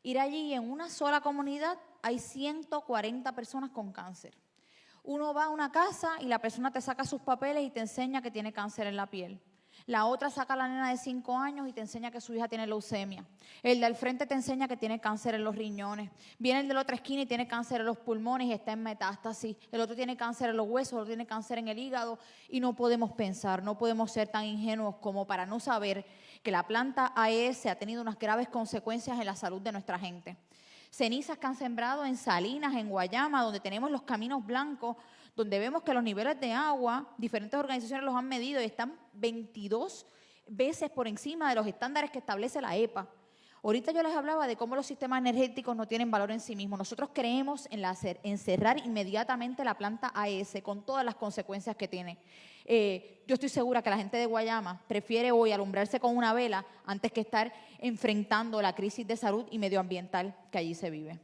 Ir allí, en una sola comunidad hay 140 personas con cáncer. Uno va a una casa y la persona te saca sus papeles y te enseña que tiene cáncer en la piel. La otra saca a la nena de 5 años y te enseña que su hija tiene leucemia. El de al frente te enseña que tiene cáncer en los riñones. Viene el de la otra esquina y tiene cáncer en los pulmones y está en metástasis. El otro tiene cáncer en los huesos, el otro tiene cáncer en el hígado. Y no podemos pensar, no podemos ser tan ingenuos como para no saber que la planta AES ha tenido unas graves consecuencias en la salud de nuestra gente. Cenizas que han sembrado en Salinas, en Guayama, donde tenemos los caminos blancos, donde vemos que los niveles de agua, diferentes organizaciones los han medido y están 22 veces por encima de los estándares que establece la EPA. Ahorita yo les hablaba de cómo los sistemas energéticos no tienen valor en sí mismos. Nosotros creemos en cerrar inmediatamente la planta AES con todas las consecuencias que tiene. Yo estoy segura que la gente de Guayama prefiere hoy alumbrarse con una vela antes que estar enfrentando la crisis de salud y medioambiental que allí se vive.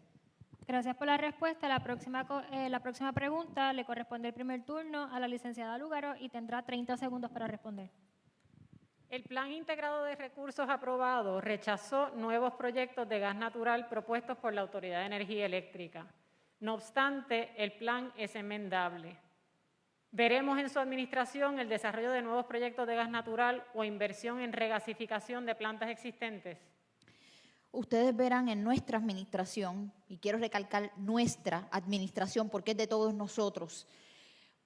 Gracias por la respuesta. La próxima pregunta le corresponde el primer turno a la licenciada Lúgaro y tendrá 30 segundos para responder. El Plan Integrado de Recursos aprobado rechazó nuevos proyectos de gas natural propuestos por la Autoridad de Energía Eléctrica. No obstante, el plan es enmendable. ¿Veremos en su administración el desarrollo de nuevos proyectos de gas natural o inversión en regasificación de plantas existentes? Ustedes verán en nuestra administración, y quiero recalcar nuestra administración porque es de todos nosotros,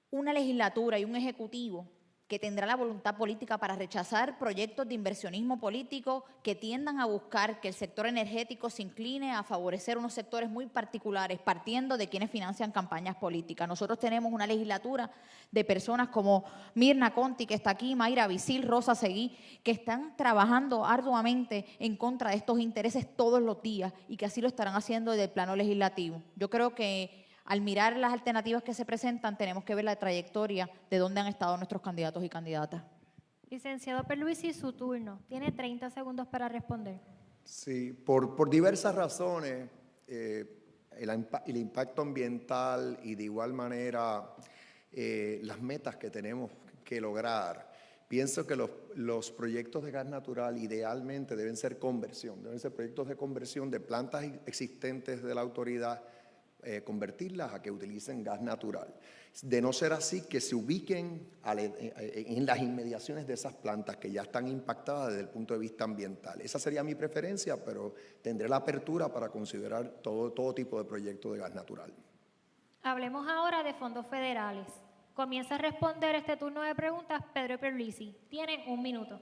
una legislatura y un ejecutivo que tendrá la voluntad política para rechazar proyectos de inversionismo político que tiendan a buscar que el sector energético se incline a favorecer unos sectores muy particulares, partiendo de quienes financian campañas políticas. Nosotros tenemos una legislatura de personas como Mirna Conti, que está aquí, Mayra Visil, Rosa Seguí, que están trabajando arduamente en contra de estos intereses todos los días y que así lo estarán haciendo desde el plano legislativo. Yo creo que al mirar las alternativas que se presentan, tenemos que ver la trayectoria de dónde han estado nuestros candidatos y candidatas. Licenciado Pierluisi, su turno. Tiene 30 segundos para responder. Sí, por diversas razones, el impacto ambiental y de igual manera las metas que tenemos que lograr. Pienso que los proyectos de gas natural idealmente deben ser proyectos de conversión de plantas existentes de la autoridad, convertirlas a que utilicen gas natural. De no ser así, que se ubiquen en las inmediaciones de esas plantas que ya están impactadas desde el punto de vista ambiental. Esa sería mi preferencia, pero tendré la apertura para considerar todo tipo de proyecto de gas natural. Hablemos ahora de fondos federales. Comienza a responder este turno de preguntas Pedro Pierluisi. Tienen 1 minuto.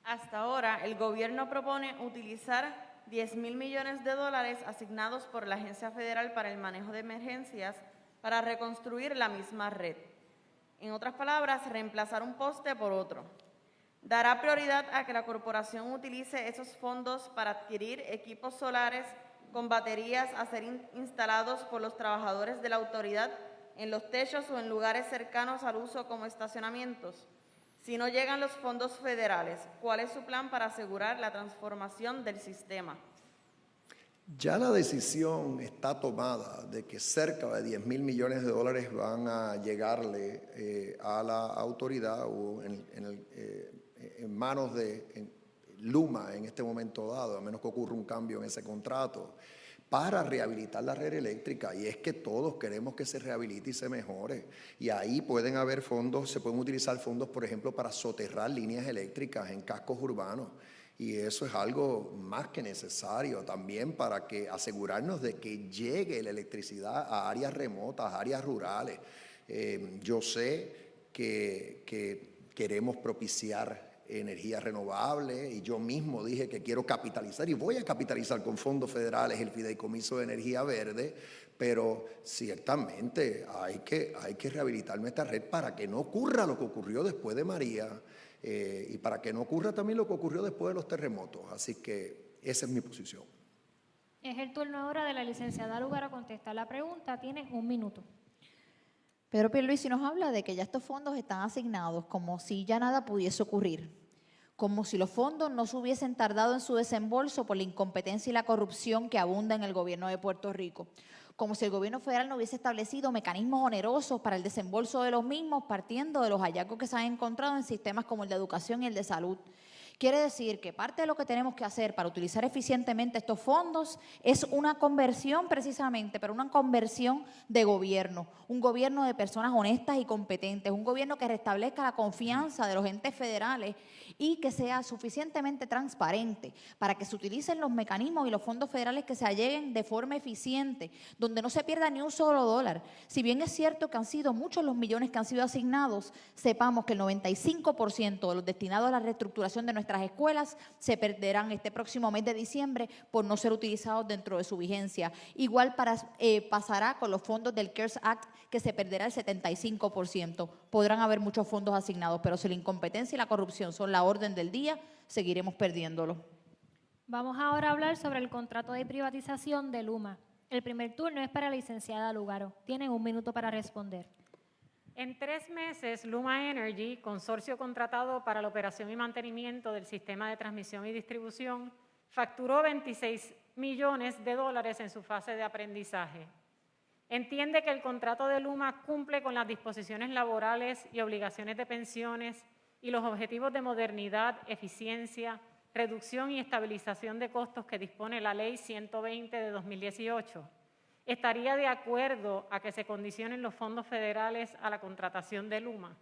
Hasta ahora, el gobierno propone utilizar 10,000 millones de dólares asignados por la Agencia Federal para el Manejo de Emergencias para reconstruir la misma red. En otras palabras, reemplazar un poste por otro. Dará prioridad a que la corporación utilice esos fondos para adquirir equipos solares con baterías a ser instalados por los trabajadores de la autoridad en los techos o en lugares cercanos al uso como estacionamientos. Si no llegan los fondos federales, ¿cuál es su plan para asegurar la transformación del sistema? Ya la decisión está tomada de que cerca de 10,000 millones de dólares van a llegarle a la autoridad o en manos de Luma en este momento dado, a menos que ocurra un cambio en ese contrato, para rehabilitar la red eléctrica, y es que todos queremos que se rehabilite y se mejore, y ahí pueden haber fondos, se pueden utilizar fondos, por ejemplo, para soterrar líneas eléctricas en cascos urbanos, y eso es algo más que necesario también para que asegurarnos de que llegue la electricidad a áreas remotas, a áreas rurales. Yo sé que queremos propiciar energía renovable, y yo mismo dije que quiero capitalizar y voy a capitalizar con fondos federales el Fideicomiso de Energía Verde, pero ciertamente hay que rehabilitar nuestra red para que no ocurra lo que ocurrió después de María y para que no ocurra también lo que ocurrió después de los terremotos. Así que esa es mi posición. Es el turno ahora de la licenciada Lugar a contestar la pregunta. Tiene 1 minuto. Pedro Pierluisi nos habla de que ya estos fondos están asignados como si ya nada pudiese ocurrir, como si los fondos no se hubiesen tardado en su desembolso por la incompetencia y la corrupción que abunda en el gobierno de Puerto Rico, como si el gobierno federal no hubiese establecido mecanismos onerosos para el desembolso de los mismos, partiendo de los hallazgos que se han encontrado en sistemas como el de educación y el de salud. Quiere decir que parte de lo que tenemos que hacer para utilizar eficientemente estos fondos es una conversión precisamente, pero una conversión de gobierno, un gobierno de personas honestas y competentes, un gobierno que restablezca la confianza de los entes federales y que sea suficientemente transparente para que se utilicen los mecanismos y los fondos federales que se alleguen de forma eficiente, donde no se pierda ni un solo dólar. Si bien es cierto que han sido muchos los millones que han sido asignados, sepamos que el 95% de los destinados a la reestructuración de nuestras escuelas se perderán este próximo mes de diciembre por no ser utilizados dentro de su vigencia. Igual pasará con los fondos del CARES Act, que se perderá el 75%. Podrán haber muchos fondos asignados, pero si la incompetencia y la corrupción son la orden del día, seguiremos perdiéndolo. Vamos ahora a hablar sobre el contrato de privatización de Luma. El primer turno es para la licenciada Lugaro. Tienen 1 minuto para responder. En 3 meses, Luma Energy, consorcio contratado para la operación y mantenimiento del sistema de transmisión y distribución, facturó 26 millones de dólares en su fase de aprendizaje. Entiende que el contrato de Luma cumple con las disposiciones laborales y obligaciones de pensiones y los objetivos de modernidad, eficiencia, reducción y estabilización de costos que dispone la Ley 120 de 2018. ¿Estaría de acuerdo a que se condicionen los fondos federales a la contratación de Luma?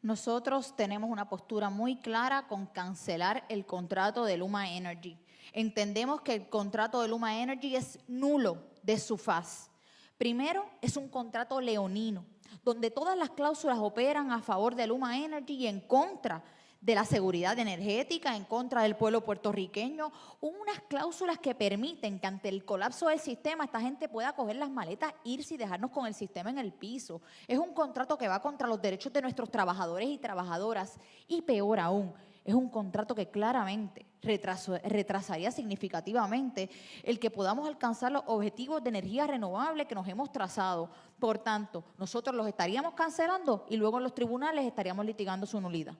Nosotros tenemos una postura muy clara con cancelar el contrato de Luma Energy. Entendemos que el contrato de Luma Energy es nulo de su faz. Primero, es un contrato leonino, donde todas las cláusulas operan a favor de Luma Energy y en contra de la seguridad energética, en contra del pueblo puertorriqueño, unas cláusulas que permiten que ante el colapso del sistema esta gente pueda coger las maletas, irse y dejarnos con el sistema en el piso. Es un contrato que va contra los derechos de nuestros trabajadores y trabajadoras y peor aún, es un contrato que claramente retrasaría significativamente el que podamos alcanzar los objetivos de energía renovable que nos hemos trazado. Por tanto, nosotros los estaríamos cancelando y luego en los tribunales estaríamos litigando su nulidad.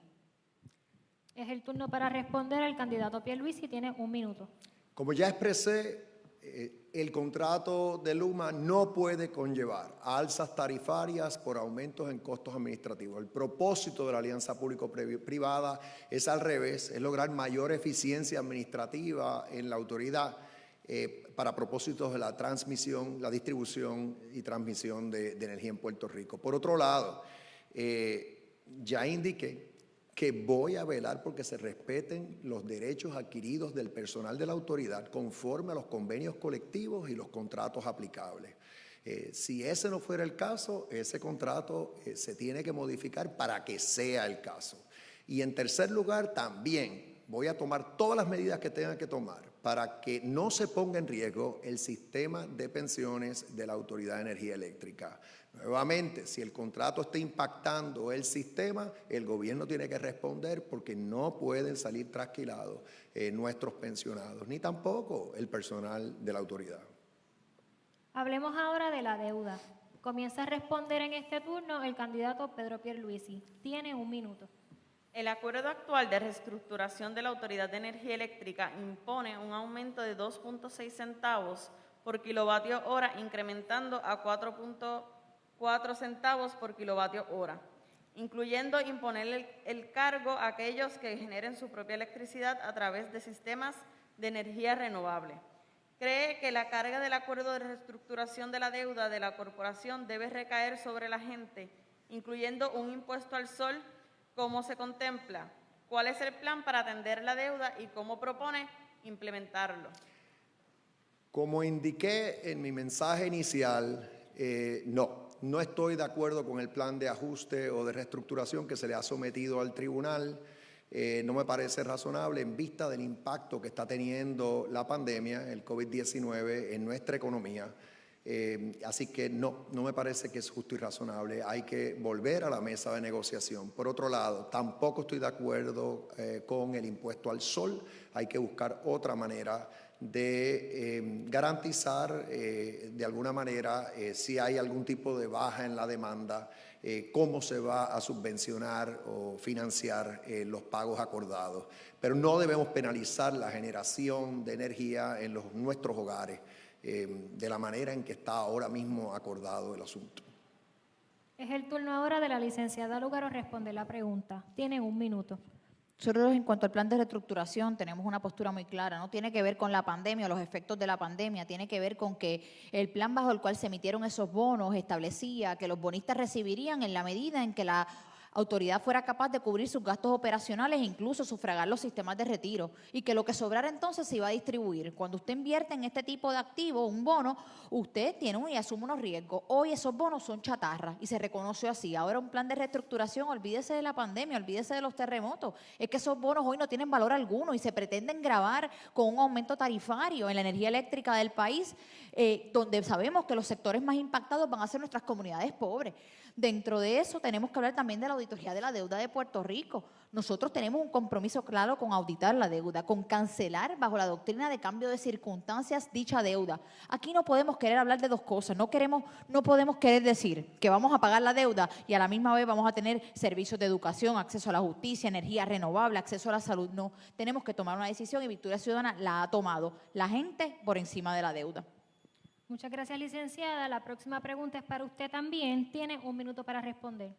Es el turno para responder al candidato Pierluisi. Tiene 1 minuto. Como ya expresé el contrato de Luma no puede conllevar alzas tarifarias por aumentos en costos administrativos. El propósito de la alianza público-privada es al revés, es lograr mayor eficiencia administrativa en la autoridad para propósitos de la transmisión, la distribución y transmisión de energía en Puerto Rico. Por otro lado, ya indiqué que voy a velar porque se respeten los derechos adquiridos del personal de la autoridad conforme a los convenios colectivos y los contratos aplicables. Si ese no fuera el caso, ese contrato se tiene que modificar para que sea el caso. Y en tercer lugar, también voy a tomar todas las medidas que tenga que tomar para que no se ponga en riesgo el sistema de pensiones de la Autoridad de Energía Eléctrica. Nuevamente, si el contrato está impactando el sistema, el gobierno tiene que responder porque no pueden salir trasquilados nuestros pensionados, ni tampoco el personal de la autoridad. Hablemos ahora de la deuda. Comienza a responder en este turno el candidato Pedro Pierluisi. Tiene 1 minuto. El acuerdo actual de reestructuración de la Autoridad de Energía Eléctrica impone un aumento de 2.6 centavos por kilovatio hora, incrementando a 4.4 centavos por kilovatio hora, incluyendo imponer el cargo a aquellos que generen su propia electricidad a través de sistemas de energía renovable. Cree que la carga del acuerdo de reestructuración de la deuda de la corporación debe recaer sobre la gente, incluyendo un impuesto al sol. ¿Cómo se contempla? ¿Cuál es el plan para atender la deuda y cómo propone implementarlo? Como indiqué en mi mensaje inicial, no estoy de acuerdo con el plan de ajuste o de reestructuración que se le ha sometido al tribunal. No me parece razonable en vista del impacto que está teniendo la pandemia, el COVID-19, en nuestra economía. Así que no me parece que es justo y razonable. Hay que volver a la mesa de negociación. Por otro lado, tampoco estoy de acuerdo con el impuesto al sol. Hay que buscar otra manera de garantizar de alguna manera si hay algún tipo de baja en la demanda, cómo se va a subvencionar o financiar los pagos acordados. Pero no debemos penalizar la generación de energía en nuestros hogares de la manera en que está ahora mismo acordado el asunto. Es el turno ahora de la licenciada Lúgaro responder la pregunta. Tiene 1 minuto. Nosotros, en cuanto al plan de reestructuración, tenemos una postura muy clara. No tiene que ver con la pandemia o los efectos de la pandemia, tiene que ver con que el plan bajo el cual se emitieron esos bonos establecía que los bonistas recibirían en la medida en que la autoridad fuera capaz de cubrir sus gastos operacionales e incluso sufragar los sistemas de retiro, y que lo que sobrara entonces se iba a distribuir. Cuando usted invierte en este tipo de activos, un bono, usted tiene y asume unos riesgos. Hoy esos bonos son chatarra y se reconoció así. Ahora un plan de reestructuración, olvídese de la pandemia, olvídese de los terremotos. Es que esos bonos hoy no tienen valor alguno y se pretenden gravar con un aumento tarifario en la energía eléctrica del país, donde sabemos que los sectores más impactados van a ser nuestras comunidades pobres. Dentro de eso tenemos que hablar también de la auditoría de la deuda de Puerto Rico. Nosotros tenemos un compromiso claro con auditar la deuda, con cancelar bajo la doctrina de cambio de circunstancias dicha deuda. Aquí no podemos querer hablar de dos cosas. No podemos querer decir que vamos a pagar la deuda y a la misma vez vamos a tener servicios de educación, acceso a la justicia, energía renovable, acceso a la salud. No, tenemos que tomar una decisión y Victoria Ciudadana la ha tomado. La gente por encima de la deuda. Muchas gracias, licenciada. La próxima pregunta es para usted también. Tiene 1 minuto para responder.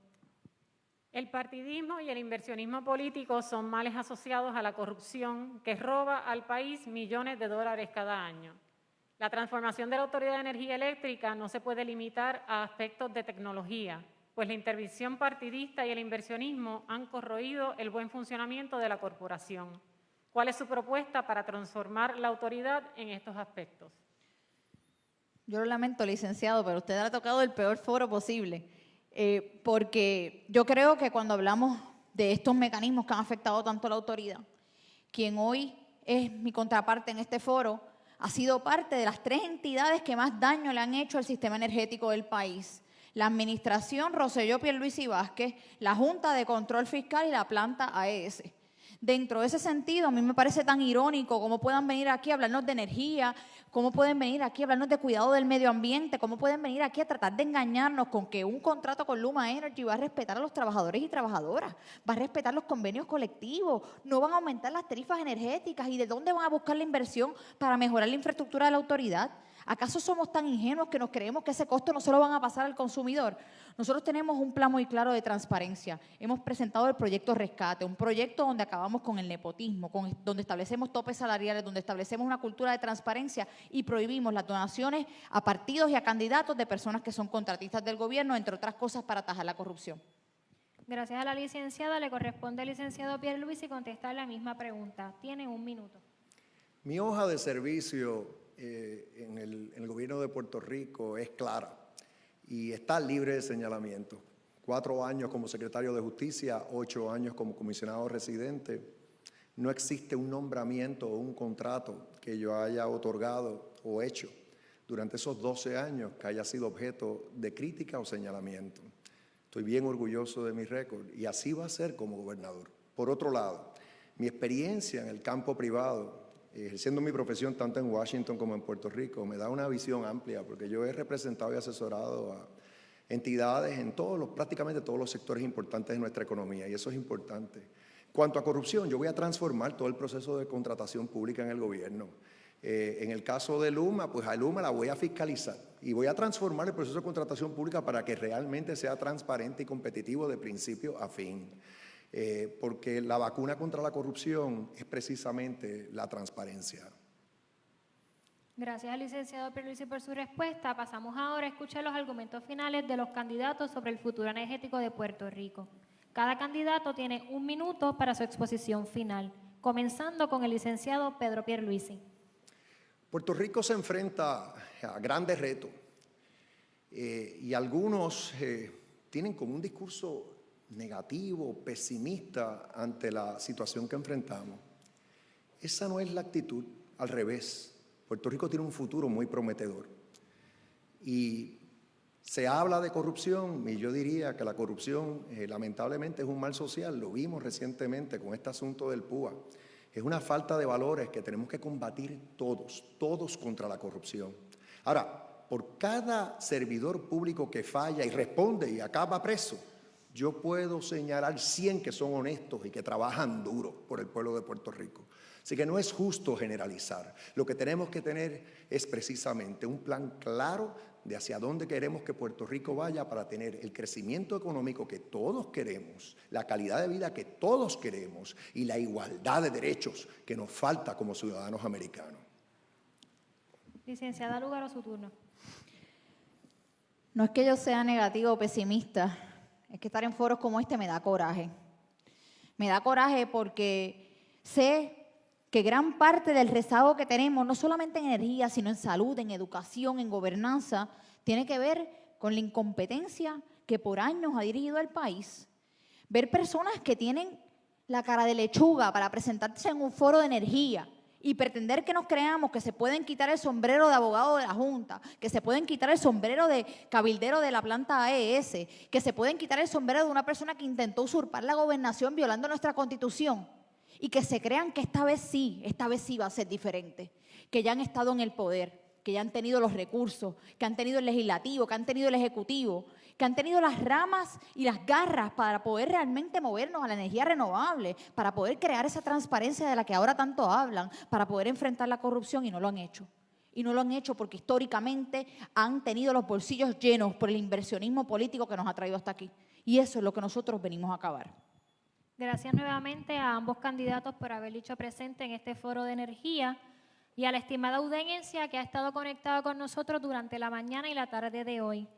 El partidismo y el inversionismo político son males asociados a la corrupción que roba al país millones de dólares cada año. La transformación de la Autoridad de Energía Eléctrica no se puede limitar a aspectos de tecnología, pues la intervención partidista y el inversionismo han corroído el buen funcionamiento de la corporación. ¿Cuál es su propuesta para transformar la autoridad en estos aspectos? Yo lo lamento, licenciado, pero usted ha tocado el peor foro posible, porque yo creo que cuando hablamos de estos mecanismos que han afectado tanto a la autoridad, quien hoy es mi contraparte en este foro ha sido parte de las 3 entidades que más daño le han hecho al sistema energético del país: la Administración Rosselló Pierluisi Vázquez, la Junta de Control Fiscal y la planta AES. Dentro de ese sentido, a mí me parece tan irónico cómo puedan venir aquí a hablarnos de energía, cómo pueden venir aquí a hablarnos de cuidado del medio ambiente, cómo pueden venir aquí a tratar de engañarnos con que un contrato con Luma Energy va a respetar a los trabajadores y trabajadoras, va a respetar los convenios colectivos, no van a aumentar las tarifas energéticas y de dónde van a buscar la inversión para mejorar la infraestructura de la autoridad. ¿Acaso somos tan ingenuos que nos creemos que ese costo no se lo van a pasar al consumidor? Nosotros tenemos un plan muy claro de transparencia. Hemos presentado el proyecto Rescate, un proyecto donde acabamos con el nepotismo, donde establecemos topes salariales, donde establecemos una cultura de transparencia y prohibimos las donaciones a partidos y a candidatos de personas que son contratistas del gobierno, entre otras cosas, para atajar la corrupción. Gracias a la licenciada. Le corresponde al licenciado Pierluisi contestar la misma pregunta. Tiene 1 minuto. Mi hoja de servicio en el gobierno de Puerto Rico es clara y está libre de señalamiento. 4 años como secretario de Justicia, 8 años como comisionado residente. No existe un nombramiento o un contrato que yo haya otorgado o hecho durante esos 12 años que haya sido objeto de crítica o señalamiento. Estoy bien orgulloso de mi récord y así va a ser como gobernador. Por otro lado, mi experiencia en el campo privado, ejerciendo mi profesión tanto en Washington como en Puerto Rico, me da una visión amplia porque yo he representado y asesorado a entidades en prácticamente todos los sectores importantes de nuestra economía y eso es importante. Cuanto a corrupción, yo voy a transformar todo el proceso de contratación pública en el gobierno. En el caso de Luma, pues a Luma la voy a fiscalizar y voy a transformar el proceso de contratación pública para que realmente sea transparente y competitivo de principio a fin. Porque la vacuna contra la corrupción es precisamente la transparencia. Gracias al licenciado Pierluisi por su respuesta. Pasamos ahora a escuchar los argumentos finales de los candidatos sobre el futuro energético de Puerto Rico. Cada candidato tiene 1 minuto para su exposición final, comenzando con el licenciado Pedro Pierluisi. Puerto Rico se enfrenta a grandes retos y algunos tienen como un discurso negativo, pesimista ante la situación que enfrentamos. Esa no es la actitud, al revés. Puerto Rico tiene un futuro muy prometedor. Y se habla de corrupción y yo diría que la corrupción lamentablemente es un mal social. Lo vimos recientemente con este asunto del PUA. Es una falta de valores que tenemos que combatir todos contra la corrupción. Ahora, por cada servidor público que falla y responde y acaba preso, yo puedo señalar 100 que son honestos y que trabajan duro por el pueblo de Puerto Rico. Así que no es justo generalizar. Lo que tenemos que tener es precisamente un plan claro de hacia dónde queremos que Puerto Rico vaya para tener el crecimiento económico que todos queremos, la calidad de vida que todos queremos y la igualdad de derechos que nos falta como ciudadanos americanos. Licenciada Lugaro, su turno. No es que yo sea negativa o pesimista, es que estar en foros como este me da coraje. Me da coraje porque sé que gran parte del rezago que tenemos, no solamente en energía, sino en salud, en educación, en gobernanza, tiene que ver con la incompetencia que por años ha dirigido el país. Ver personas que tienen la cara de lechuga para presentarse en un foro de energía y pretender que nos creamos que se pueden quitar el sombrero de abogado de la Junta, que se pueden quitar el sombrero de cabildero de la planta AES, que se pueden quitar el sombrero de una persona que intentó usurpar la gobernación violando nuestra Constitución y que se crean que esta vez sí va a ser diferente, que ya han estado en el poder, que ya han tenido los recursos, que han tenido el legislativo, que han tenido el ejecutivo, que han tenido las ramas y las garras para poder realmente movernos a la energía renovable, para poder crear esa transparencia de la que ahora tanto hablan, para poder enfrentar la corrupción y no lo han hecho. Y no lo han hecho porque históricamente han tenido los bolsillos llenos por el inversionismo político que nos ha traído hasta aquí. Y eso es lo que nosotros venimos a acabar. Gracias nuevamente a ambos candidatos por haber dicho presente en este foro de energía y a la estimada audiencia que ha estado conectada con nosotros durante la mañana y la tarde de hoy.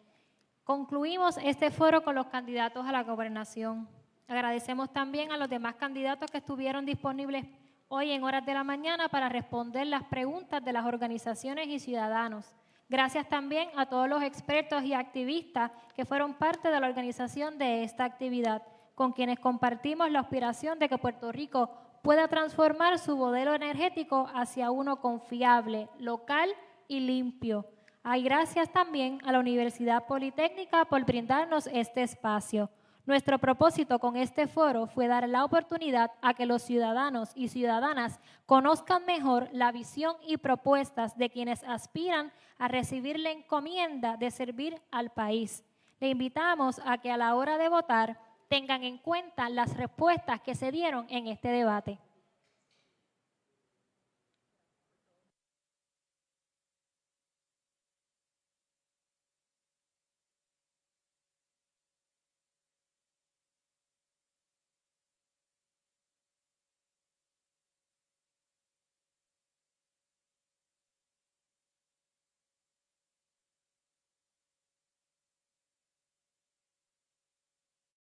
Concluimos este foro con los candidatos a la gobernación. Agradecemos también a los demás candidatos que estuvieron disponibles hoy en horas de la mañana para responder las preguntas de las organizaciones y ciudadanos. Gracias también a todos los expertos y activistas que fueron parte de la organización de esta actividad, con quienes compartimos la aspiración de que Puerto Rico pueda transformar su modelo energético hacia uno confiable, local y limpio. Hay gracias también a la Universidad Politécnica por brindarnos este espacio. Nuestro propósito con este foro fue dar la oportunidad a que los ciudadanos y ciudadanas conozcan mejor la visión y propuestas de quienes aspiran a recibir la encomienda de servir al país. Le invitamos a que a la hora de votar tengan en cuenta las respuestas que se dieron en este debate.